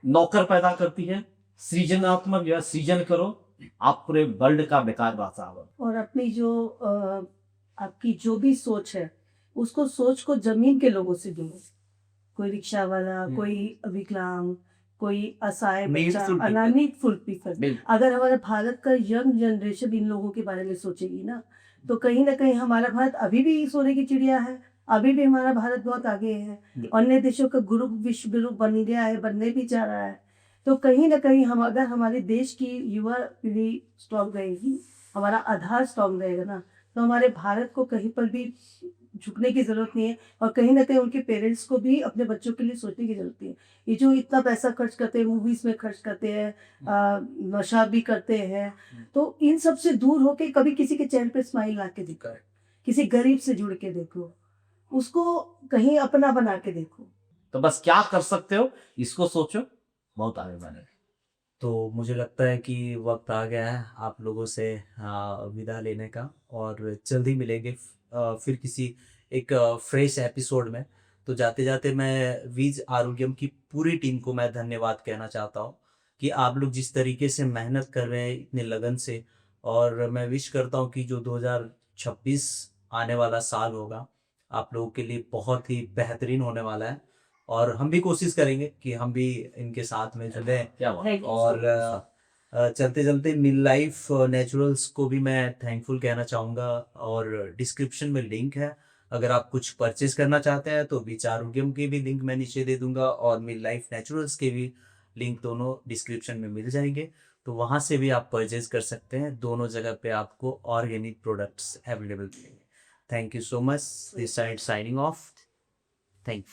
नौकर पैदा करती है। सृजनात्मक जो है सृजन करो, आप पूरे वर्ल्ड का बेकार वातावरण। और अपनी जो आपकी जो भी सोच है, उसको सोच को जमीन के लोगों से जोड़ो। कोई रिक्शा वाला, कोई विकलांग, कोई असहाय बच्चा, Needful people. अनानीडफुल पीपल। बिल्कुल। अगर हमारे भारत का यंग जनरेशन इन लोगों के बारे में सोचेगी ना, तो कहीं ना कहीं हमारा भारत अभी भी सोने की चिड़िया है। अभी भी हमारा भारत बहुत आगे है। अन्य देशों का गुरु, विश्व गुरु बन गया है, बनने भी जा रहा है। तो कहीं ना कहीं हम, अगर हमारे देश की युवा पीढ़ी स्ट्रांग रहेगी, हमारा आधार स्ट्रांग रहेगा ना, तो हमारे भारत को कहीं पर भी झुकने की जरूरत नहीं है। और कहीं ना कहीं उनके पेरेंट्स को भी अपने बच्चों के लिए सोचने की जरूरत नहीं है। ये जो इतना पैसा खर्च करते हैं, मूवीज में खर्च करते हैं, नशा भी करते हैं, तो इन सब से दूर होके कभी किसी के चेहरे पे स्माइल ला के दिखाओ, किसी गरीब से जुड़ के देखो, उसको कहीं अपना बना के देखो। तो बस क्या कर सकते हो इसको सोचो, बहुत आगे बढ़े। तो मुझे लगता है कि वक्त आ गया है आप लोगों से विदा लेने का, और जल्दी मिलेंगे फिर किसी एक फ्रेश एपिसोड में। तो जाते जाते मैं वीज आरोग्यम की पूरी टीम को मैं धन्यवाद कहना चाहता हूँ कि आप लोग जिस तरीके से मेहनत कर रहे हैं इतने लगन से, और मैं विश करता हूँ कि जो 2026 आने वाला साल होगा आप लोगों के लिए बहुत ही बेहतरीन होने वाला है। और हम भी कोशिश करेंगे कि हम भी इनके साथ में जुड़ें। क्या बात। Thank you so और much. चलते चलते मिल लाइफ नेचुरल्स को भी मैं थैंकफुल कहना चाहूँगा, और डिस्क्रिप्शन में लिंक है। अगर आप कुछ परचेज करना चाहते हैं तो विचारोग्यम के भी लिंक मैं नीचे दे दूंगा, और मिल लाइफ नेचुरल्स के भी लिंक दोनों डिस्क्रिप्शन में मिल जाएंगे। तो वहाँ से भी आप परचेज कर सकते हैं। दोनों जगह पे आपको ऑर्गेनिक प्रोडक्ट्स अवेलेबल मिलेंगे। Thank you so much. This side signing off. Thank